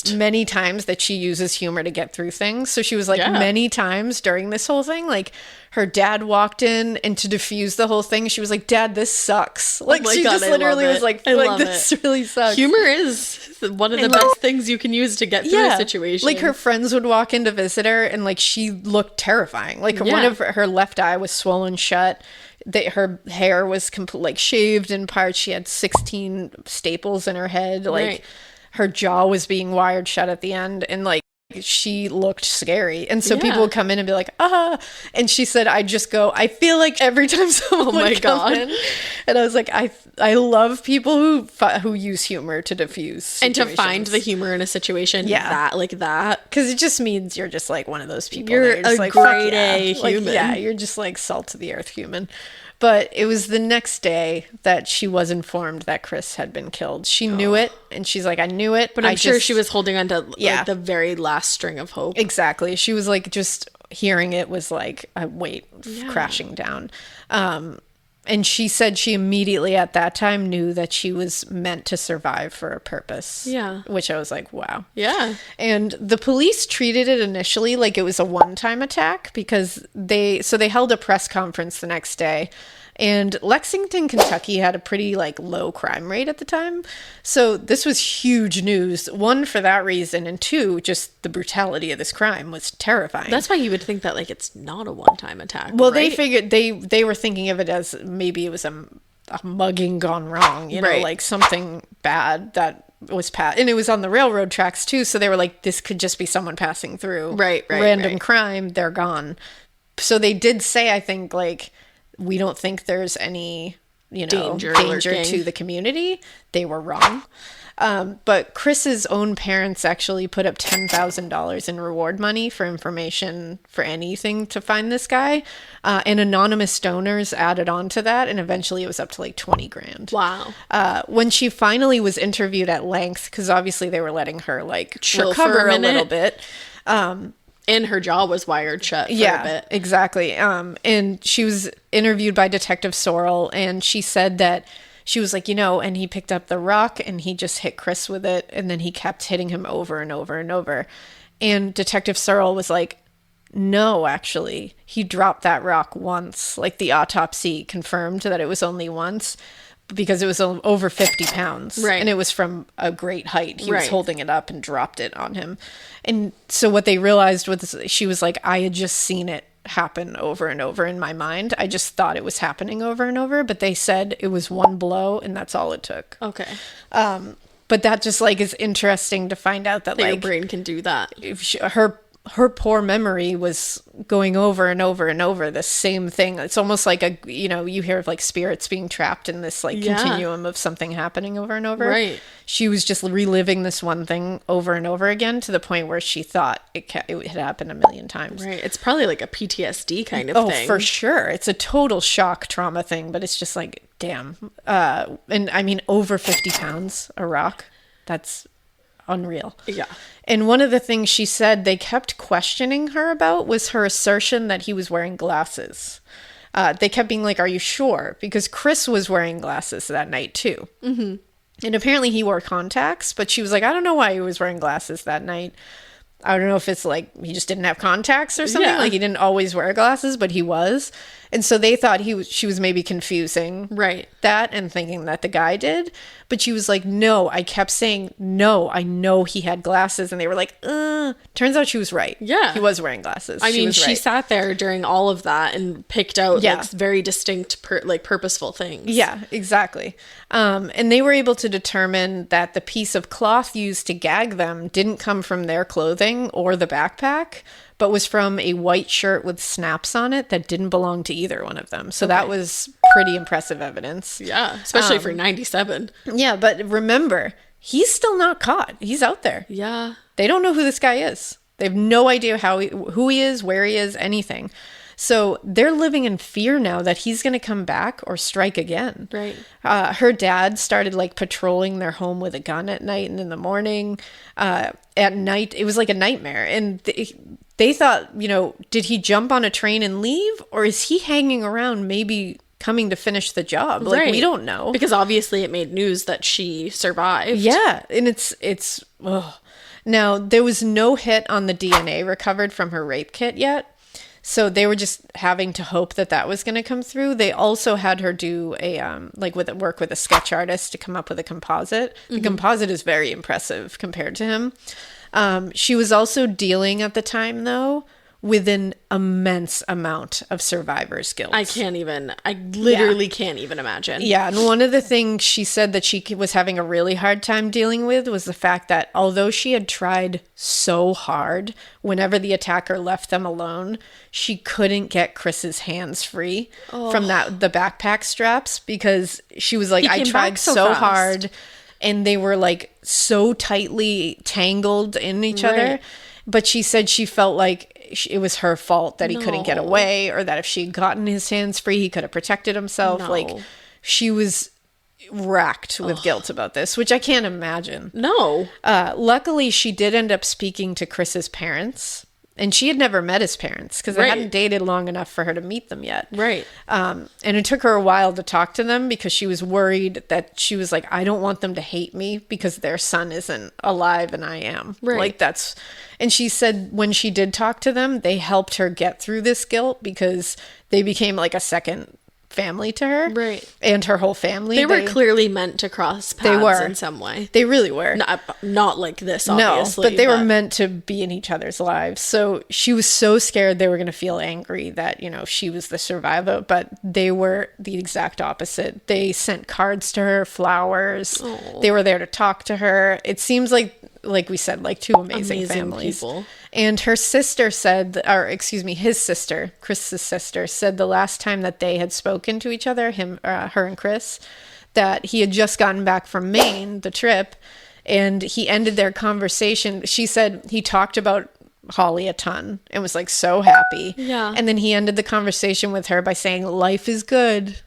it many times that she uses humor to get through things. So she was like, many times during this whole thing, like her dad walked in, and to diffuse the whole thing, she was like, Dad, this sucks. Like, she just literally was like, this really sucks. Humor is one of the best things you can use to get through a situation. Like, her friends would walk in to visit her, and like she looked terrifying. Like, one of her left eye was swollen shut. Her hair was like shaved in parts. She had 16 staples in her head. Like, her jaw was being wired shut at the end, and like she looked scary. And so people would come in and be like, and she said, I feel like every time someone would come in, and I was like, I love people who use humor to diffuse situations. And to find the humor in a situation that because it just means you're just like one of those people. You're a like, grade A human. Like, you're just like salt to the earth human. But it was the next day that she was informed that Chris had been killed. She knew it, and she's like, I knew it. But I'm sure she was holding on to like, the very last string of hope. Exactly. She was like, just hearing it was like a weight crashing down. And she said she immediately at that time knew that she was meant to survive for a purpose. Yeah. Which I was like, wow. Yeah. And the police treated it initially like it was a one-time attack because they held a press conference the next day. And Lexington, Kentucky had a pretty like low crime rate at the time. So this was huge news. One, for that reason, and two, just the brutality of this crime was terrifying. That's why you would think that like it's not a one-time attack. Well, right? they figured they were thinking of it as maybe it was a mugging gone wrong, you know, like something bad that was and it was on the railroad tracks too. So they were like, this could just be someone passing through. Right. Random crime, they're gone. So they did say, I think, like, we don't think there's any, danger to the community. They were wrong. But Chris's own parents actually put up $10,000 in reward money for information for anything to find this guy. And anonymous donors added on to that. And eventually it was up to like 20 grand. Wow. When she finally was interviewed at length, because obviously they were letting her like recover a little bit. And her jaw was wired shut for a bit. Exactly. And she was interviewed by Detective Sorrell, and she said that she was like, and he picked up the rock and he just hit Chris with it, and then he kept hitting him over and over and over. And Detective Sorrell was like, no, actually, he dropped that rock once. Like, the autopsy confirmed that it was only once, because it was over 50 pounds. Right. And it was from a great height. He was holding it up and dropped it on him. And so what they realized was, she was like, I had just seen it happen over and over in my mind. I just thought it was happening over and over. But they said it was one blow and that's all it took. Okay. But that just like is interesting to find out that like your brain can do that. If her poor memory was going over and over and over the same thing. It's almost like you hear of like spirits being trapped in this like continuum of something happening over and over. Right. She was just reliving this one thing over and over again to the point where she thought it had happened a million times. Right. It's probably like a PTSD kind of thing. Oh, for sure. It's a total shock trauma thing, but it's just like, damn. And I mean, over 50 pounds, a rock. That's unreal. Yeah. And one of the things she said they kept questioning her about was her assertion that he was wearing glasses. They kept being like, are you sure? Because Chris was wearing glasses that night too. Mm-hmm. And apparently he wore contacts, but she was like, I don't know why he was wearing glasses that night. I don't know if it's like he just didn't have contacts or something. Like he didn't always wear glasses, but he was. And so they thought she was maybe confusing that and thinking that the guy did. But she was like, no, I kept saying, no, I know he had glasses. And they were like, turns out she was right. Yeah. He was wearing glasses. I mean, she sat there during all of that and picked out like very distinct, purposeful things. Yeah, exactly. And they were able to determine that the piece of cloth used to gag them didn't come from their clothing or the backpack, but was from a white shirt with snaps on it that didn't belong to either one of them. So that was pretty impressive evidence. Yeah, especially for 97. Yeah, but remember, he's still not caught. He's out there. Yeah. They don't know who this guy is. They have no idea who he is, where he is, anything. So they're living in fear now that he's going to come back or strike again. Right. Her dad started like patrolling their home with a gun at night and in the morning. At night, it was like a nightmare. And they thought, did he jump on a train and leave? Or is he hanging around maybe coming to finish the job. Like, Right. we don't know. Because obviously it made news that she survived. Yeah, and it's ugh. Now, there was no hit on the DNA recovered from her rape kit yet. So they were just having to hope that that was going to come through. They also had her do a work with a sketch artist to come up with a composite. The composite is very impressive compared to him. She was also dealing at the time, though, with an immense amount of survivor's guilt. I literally can't even imagine. Yeah, and one of the things she said that she was having a really hard time dealing with was the fact that although she had tried so hard, whenever the attacker left them alone, she couldn't get Chris's hands free from the backpack straps, because she was like, I tried so hard, and they were like so tightly tangled in each other. But she said she felt like it was her fault that he couldn't get away, or that if she'd gotten his hands free, he could have protected himself. Like, she was racked with guilt about this, which I can't imagine. No. Luckily, she did end up speaking to Chris's parents, and she had never met his parents because they hadn't dated long enough for her to meet them yet. Right. And it took her a while to talk to them because she was worried that she was like, I don't want them to hate me because their son isn't alive and I am. Right. Like, that's... And she said when she did talk to them, they helped her get through this guilt because they became like a second family to her. Right. And her whole family. They were clearly meant to cross paths in some way. They really were. Not like this, obviously. No, but they were meant to be in each other's lives. So she was so scared they were going to feel angry that, she was the survivor, but they were the exact opposite. They sent cards to her, flowers. They were there to talk to her. It seems like we said, like two amazing families. People. And her sister said, his sister, Chris's sister, said the last time that they had spoken to each other, her and Chris, that he had just gotten back from Maine, the trip, and he ended their conversation. She said he talked about Holly a ton and was like so happy. Yeah. And then he ended the conversation with her by saying, life is good.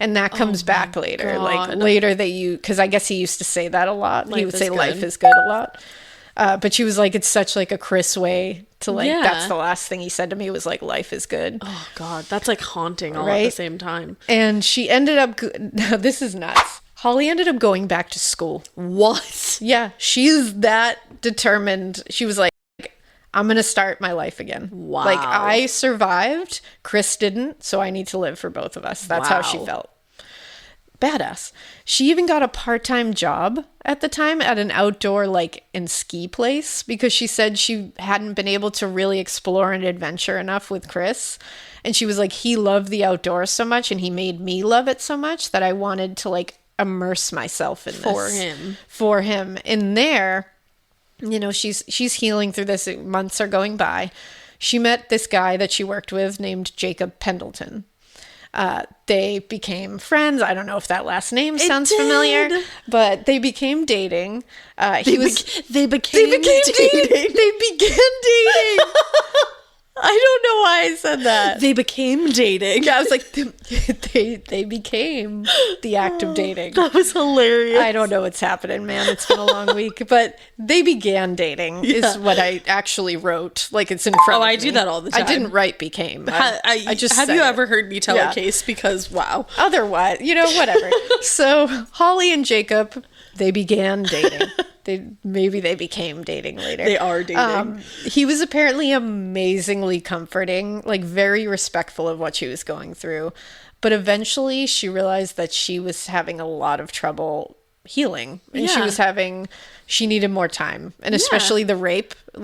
And that comes back later. God. Like later because I guess he used to say that a lot. He would say life is good a lot. But she was like, it's such like a Chris way to like, that's the last thing he said to me was like, life is good. Oh God, that's like haunting all at the same time. And she ended up, now this is nuts. Holly ended up going back to school. What? Yeah, she's that determined. She was like, I'm going to start my life again. Wow. Like, I survived. Chris didn't, so I need to live for both of us. That's how she felt. Badass. She even got a part-time job at the time at an outdoor and ski place because she said she hadn't been able to really explore and adventure enough with Chris. And she was like, he loved the outdoors so much and he made me love it so much that I wanted to immerse myself in this. For him. In there, she's healing through this. Months are going by. She met this guy that she worked with named Jacob Pendleton. They became friends. I don't know if that last name sounds familiar, but they became dating. They became dating. They began dating. I don't know why I said that. They became dating. Yeah, I was like, they became the act of dating. That was hilarious. I don't know what's happening, man. It's been a long week, but they began dating is what I actually wrote. Like, it's in front of me. I do that all the time. I didn't write became. I just have said you it. ever heard me tell a case? Because wow. Otherwise, whatever. So Holly and Jacob, they began dating. Maybe they became dating later. They are dating. He was apparently amazingly comforting, very respectful of what she was going through. But eventually she realized that she was having a lot of trouble healing. And she needed more time. And especially the rape. She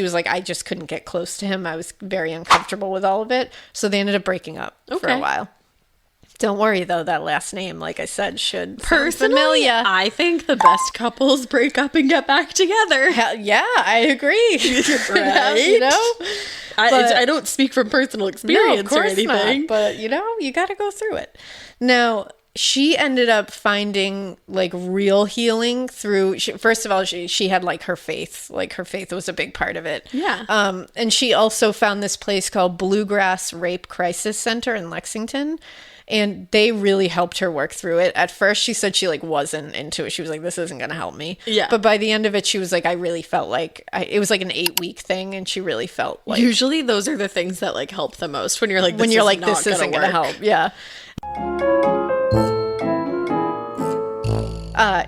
was like, I just couldn't get close to him. I was very uncomfortable with all of it. So they ended up breaking up for a while. Don't worry, though, that last name, like I said, should personally, familiar. I think the best couples break up and get back together. Hell, yeah, I agree. Right? I don't speak from personal experience or anything. Not, but, you got to go through it. Now, she ended up finding like real healing through, first of all, she had like her faith was a big part of it. Yeah. And she also found this place called Bluegrass Rape Crisis Center in Lexington. And they really helped her work through it. At first, she said she like wasn't into it. She was like, this isn't going to help me. Yeah. But by the end of it, she was like, I really felt like it was like an 8-week thing. And she really felt like. Usually those are the things that like help the most when you're like, this isn't going to help. Yeah.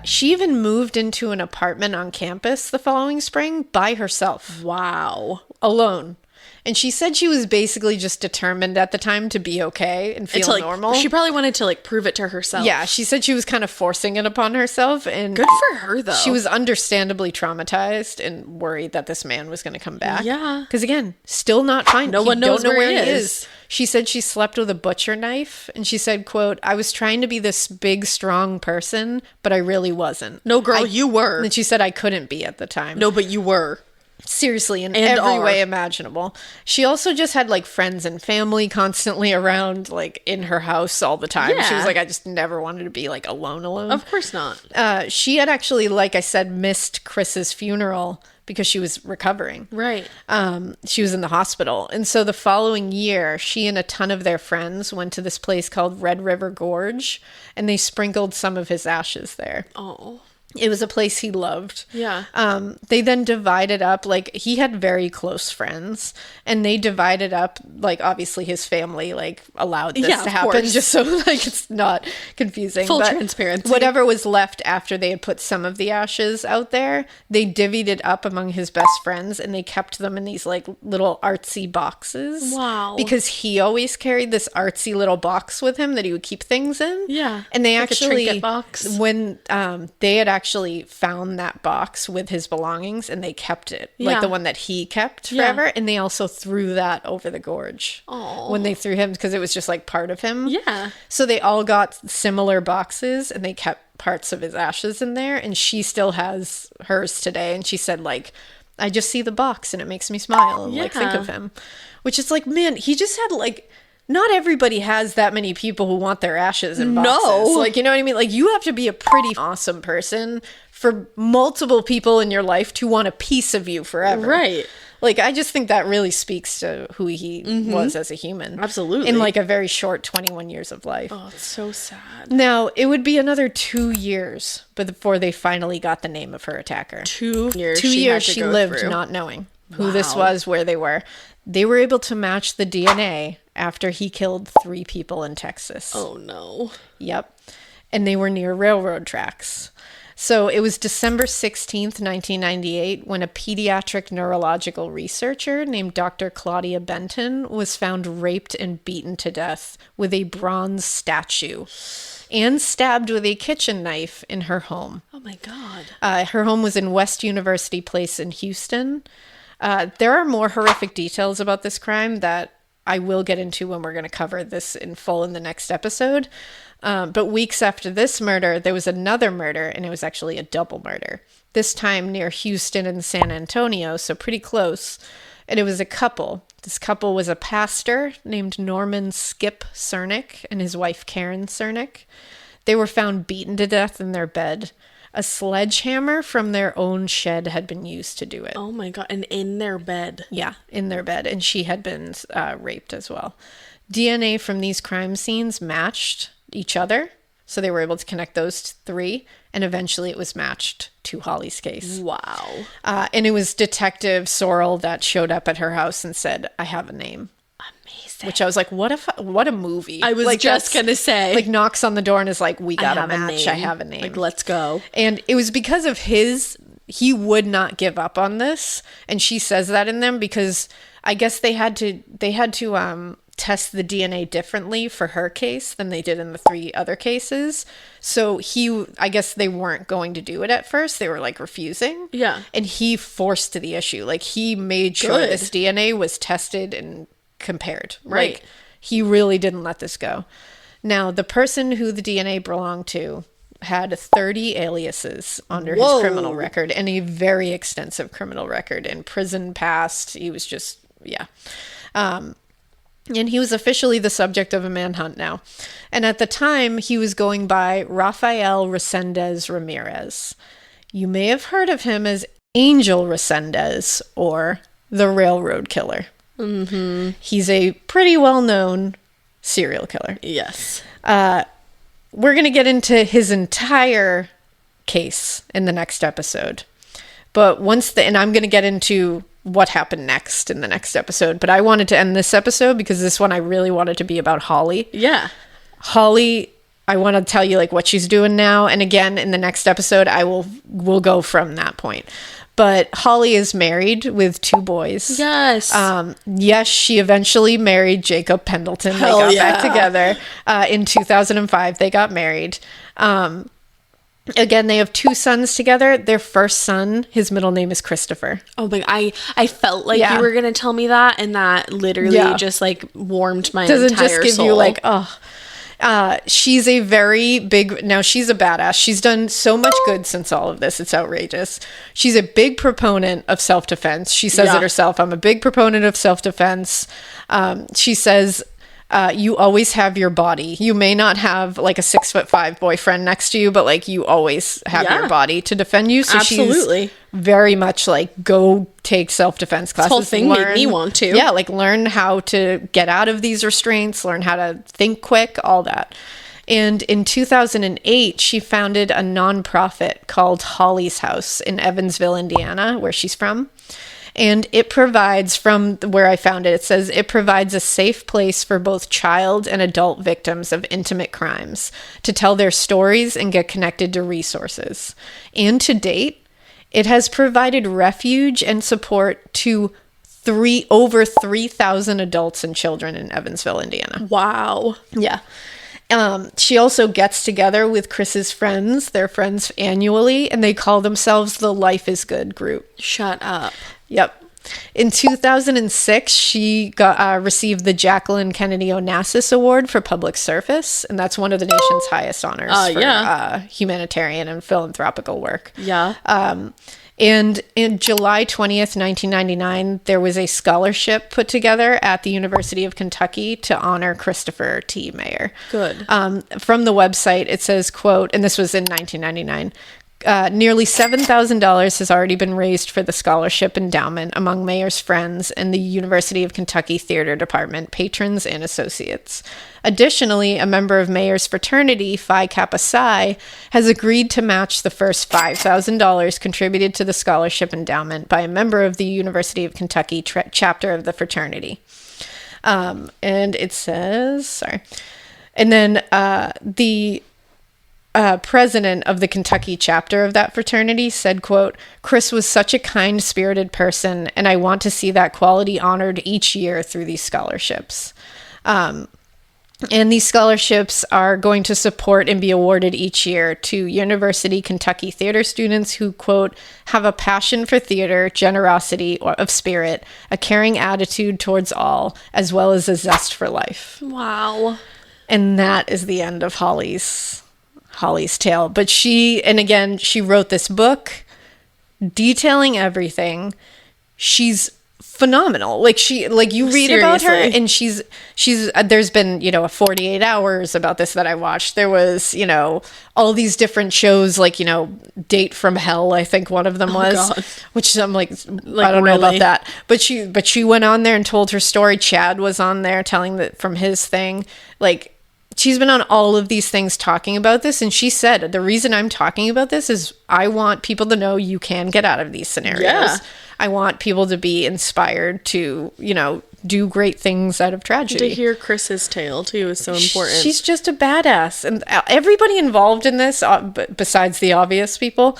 She even moved into an apartment on campus the following spring by herself. Wow. Alone. And she said she was basically just determined at the time to be okay and feel normal. She probably wanted to like prove it to herself. Yeah, she said she was kind of forcing it upon herself. And good for her, though. She was understandably traumatized and worried that this man was going to come back. Yeah. Because again, still not fine. No one knows where he is. She said she slept with a butcher knife. And she said, quote, I was trying to be this big, strong person, but I really wasn't. No, girl, you were. And she said I couldn't be at the time. No, but you were. Seriously, in every way imaginable. She also just had like friends and family constantly around, like in her house all the time. Yeah. She was like, I just never wanted to be like alone. Of course not. She had actually, like I said, missed Chris's funeral because she was recovering. Right. She was in the hospital. And so the following year, she and a ton of their friends went to this place called Red River Gorge, and they sprinkled some of his ashes there. Oh. It was a place he loved. Yeah. They then divided up, like, he had very close friends, and they divided up, like, obviously his family, like, allowed this to happen, just so, like, it's not confusing. Full transparency. Whatever was left after they had put some of the ashes out there, they divvied it up among his best friends, and they kept them in these, like, little artsy boxes. Wow. Because he always carried this artsy little box with him that he would keep things in. Yeah. And they like actually, a trinket box. when they had actually found that box with his belongings, and they kept it, like the one that he kept forever, and they also threw that over the gorge. Aww. When they threw him, because it was just like part of him. Yeah. So they all got similar boxes, and they kept parts of his ashes in there, and she still has hers today. And she said, like, I just see the box and it makes me smile and like think of him, which is like, man, he just had like, not everybody has that many people who want their ashes in boxes. No. Like, you know what I mean? Like, you have to be a pretty awesome person for multiple people in your life to want a piece of you forever. Right. Like, I just think that really speaks to who he was as a human. Absolutely. In like a very short 21 years of life. Oh, it's so sad. Now, it would be another 2 years before they finally got the name of her attacker. 2 years. 2 years she lived not knowing who this was, where they were. They were able to match the DNA after he killed 3 people in Texas. Oh, no. Yep. And they were near railroad tracks. So it was December 16th, 1998, when a pediatric neurological researcher named Dr. Claudia Benton was found raped and beaten to death with a bronze statue and stabbed with a kitchen knife in her home. Oh, my God. Her home was in West University Place in Houston. There are more horrific details about this crime that I will get into when we're going to cover this in full in the next episode. But weeks after this murder, there was another murder, and it was actually a double murder. This time near Houston and San Antonio, so pretty close. And it was a couple. This couple was a pastor named Norman Skip Cernick and his wife Karen Cernick. They were found beaten to death in their bed. A sledgehammer from their own shed had been used to do it. Oh my God. And in their bed. Yeah, in their bed. And she had been raped as well. DNA from these crime scenes matched each other. So they were able to connect those 3. And eventually it was matched to Holly's case. Wow. And it was Detective Sorrell that showed up at her house and said, I have a name. Amazing. Which I was like, what a movie. I was like, just going to say. Like, knocks on the door and is like, we got a match. I name. have a name. Like, let's go. And it was because of he would not give up on this. And she says that in them because I guess they had to test the DNA differently for her case than they did in the 3 other cases. So I guess they weren't going to do it at first. They were like refusing. Yeah. And he forced the issue. Like, he made sure this DNA was tested and compared. Right. Like, he really didn't let this go. Now, the person who the DNA belonged to had 30 aliases under his criminal record, and a very extensive criminal record and prison past. He was just, yeah. And he was officially the subject of a manhunt now. And at the time, he was going by Rafael Reséndiz Ramirez. You may have heard of him as Angel Reséndiz or the Railroad Killer. Mm-hmm. He's a pretty well-known serial killer. Yes. We're going to get into his entire case in the next episode. But and I'm going to get into what happened next in the next episode. But I wanted to end this episode because this one I really wanted to be about Holly. Yeah. Holly, I want to tell you like what she's doing now. And again, in the next episode, we'll go from that point. But Holly is married with 2 boys. Yes. Yes, she eventually married Jacob Pendleton. Hell they got yeah. back together. In 2005, they got married. Again, they have 2 sons together. Their first son, his middle name is Christopher. Oh my, I felt like you were going to tell me that, and that literally just like warmed my entire soul. Doesn't just give you like, oh. She's a very big, now she's a badass. She's done so much good since all of this. It's outrageous. She's a big proponent of self-defense. She says it herself. I'm a big proponent of self-defense. She says, you always have your body. You may not have like a 6'5" boyfriend next to you, but like you always have your body to defend you. So absolutely. She's very much like, go take self-defense classes. This whole thing made me want to. Yeah, like learn how to get out of these restraints, learn how to think quick, all that. And in 2008, she founded a nonprofit called Holly's House in Evansville, Indiana, where she's from. And it provides, from where I found it, it says it provides a safe place for both child and adult victims of intimate crimes to tell their stories and get connected to resources. And to date, it has provided refuge and support to over 3,000 adults and children in Evansville, Indiana. Wow. Yeah. She also gets together with Chris's friends, their friends annually, and they call themselves the Life is Good group. Shut up. Yep. In 2006, she received the Jacqueline Kennedy Onassis Award for Public Service, and that's one of the nation's highest honors for humanitarian and philanthropical work. Yeah. And in July 20th, 1999, there was a scholarship put together at the University of Kentucky to honor Christopher T. Mayer. Good. From the website, it says, quote, and this was in 1999, nearly $7,000 has already been raised for the scholarship endowment among Mayer's friends and the University of Kentucky Theater Department patrons and associates. Additionally, a member of Mayer's fraternity, Phi Kappa Psi, has agreed to match the first $5,000 contributed to the scholarship endowment by a member of the University of Kentucky chapter of the fraternity. And it says, and then the president of the Kentucky chapter of that fraternity said, quote, Chris was such a kind-spirited person, and I want to see that quality honored each year through these scholarships. And these scholarships are going to support and be awarded each year to University Kentucky theater students who, quote, have a passion for theater, generosity of spirit, a caring attitude towards all, as well as a zest for life. Wow. And that is the end of Holly's tale. But she wrote this book detailing everything. She's phenomenal. You read about her, and she's there's been, a 48 Hours about this that I watched. There was, all these different shows, Date from Hell, I think one of them was, which I'm like I don't know about that. But she went on there and told her story. Chad was on there telling that from his thing. She's been on all of these things talking about this, and she said, the reason I'm talking about this is I want people to know you can get out of these scenarios. Yeah. I want people to be inspired to, do great things out of tragedy. To hear Chris's tale, too, is so important. She's just a badass. And everybody involved in this, besides the obvious people,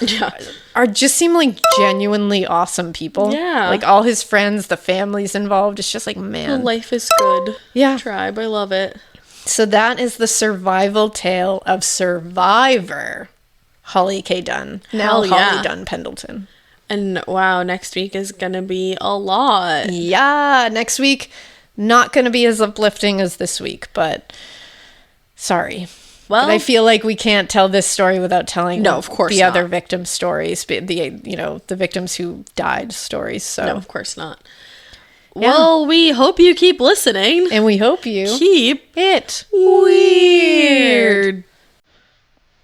are just seem like genuinely awesome people. Yeah. All his friends, the families involved. It's just man. Life is good. Yeah. Tribe. I love it. So that is the survival tale of survivor Holly K. Dunn. Now Holly Dunn Pendleton. And wow, next week is going to be a lot. Yeah, next week, not going to be as uplifting as this week, but sorry. Well, but I feel like we can't tell this story without telling the other victim stories, the victims who died stories. So no, of course not. Well, we hope you keep listening. And we hope you Keep it weird.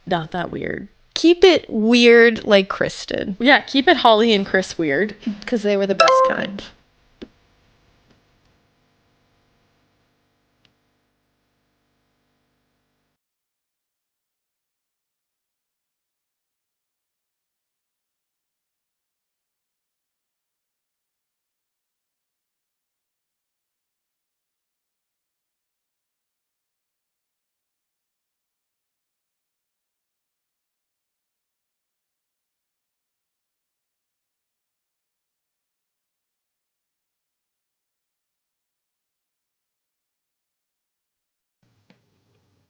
Not that weird. Keep it weird like Kristen. Yeah, keep it Holly and Chris weird. Because they were the best kind.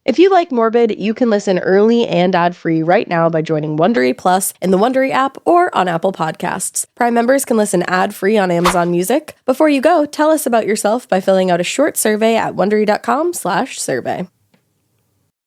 If you like Morbid, you can listen early and ad-free right now by joining Wondery Plus in the Wondery app or on Apple Podcasts. Prime members can listen ad-free on Amazon Music. Before you go, tell us about yourself by filling out a short survey at Wondery.com/survey.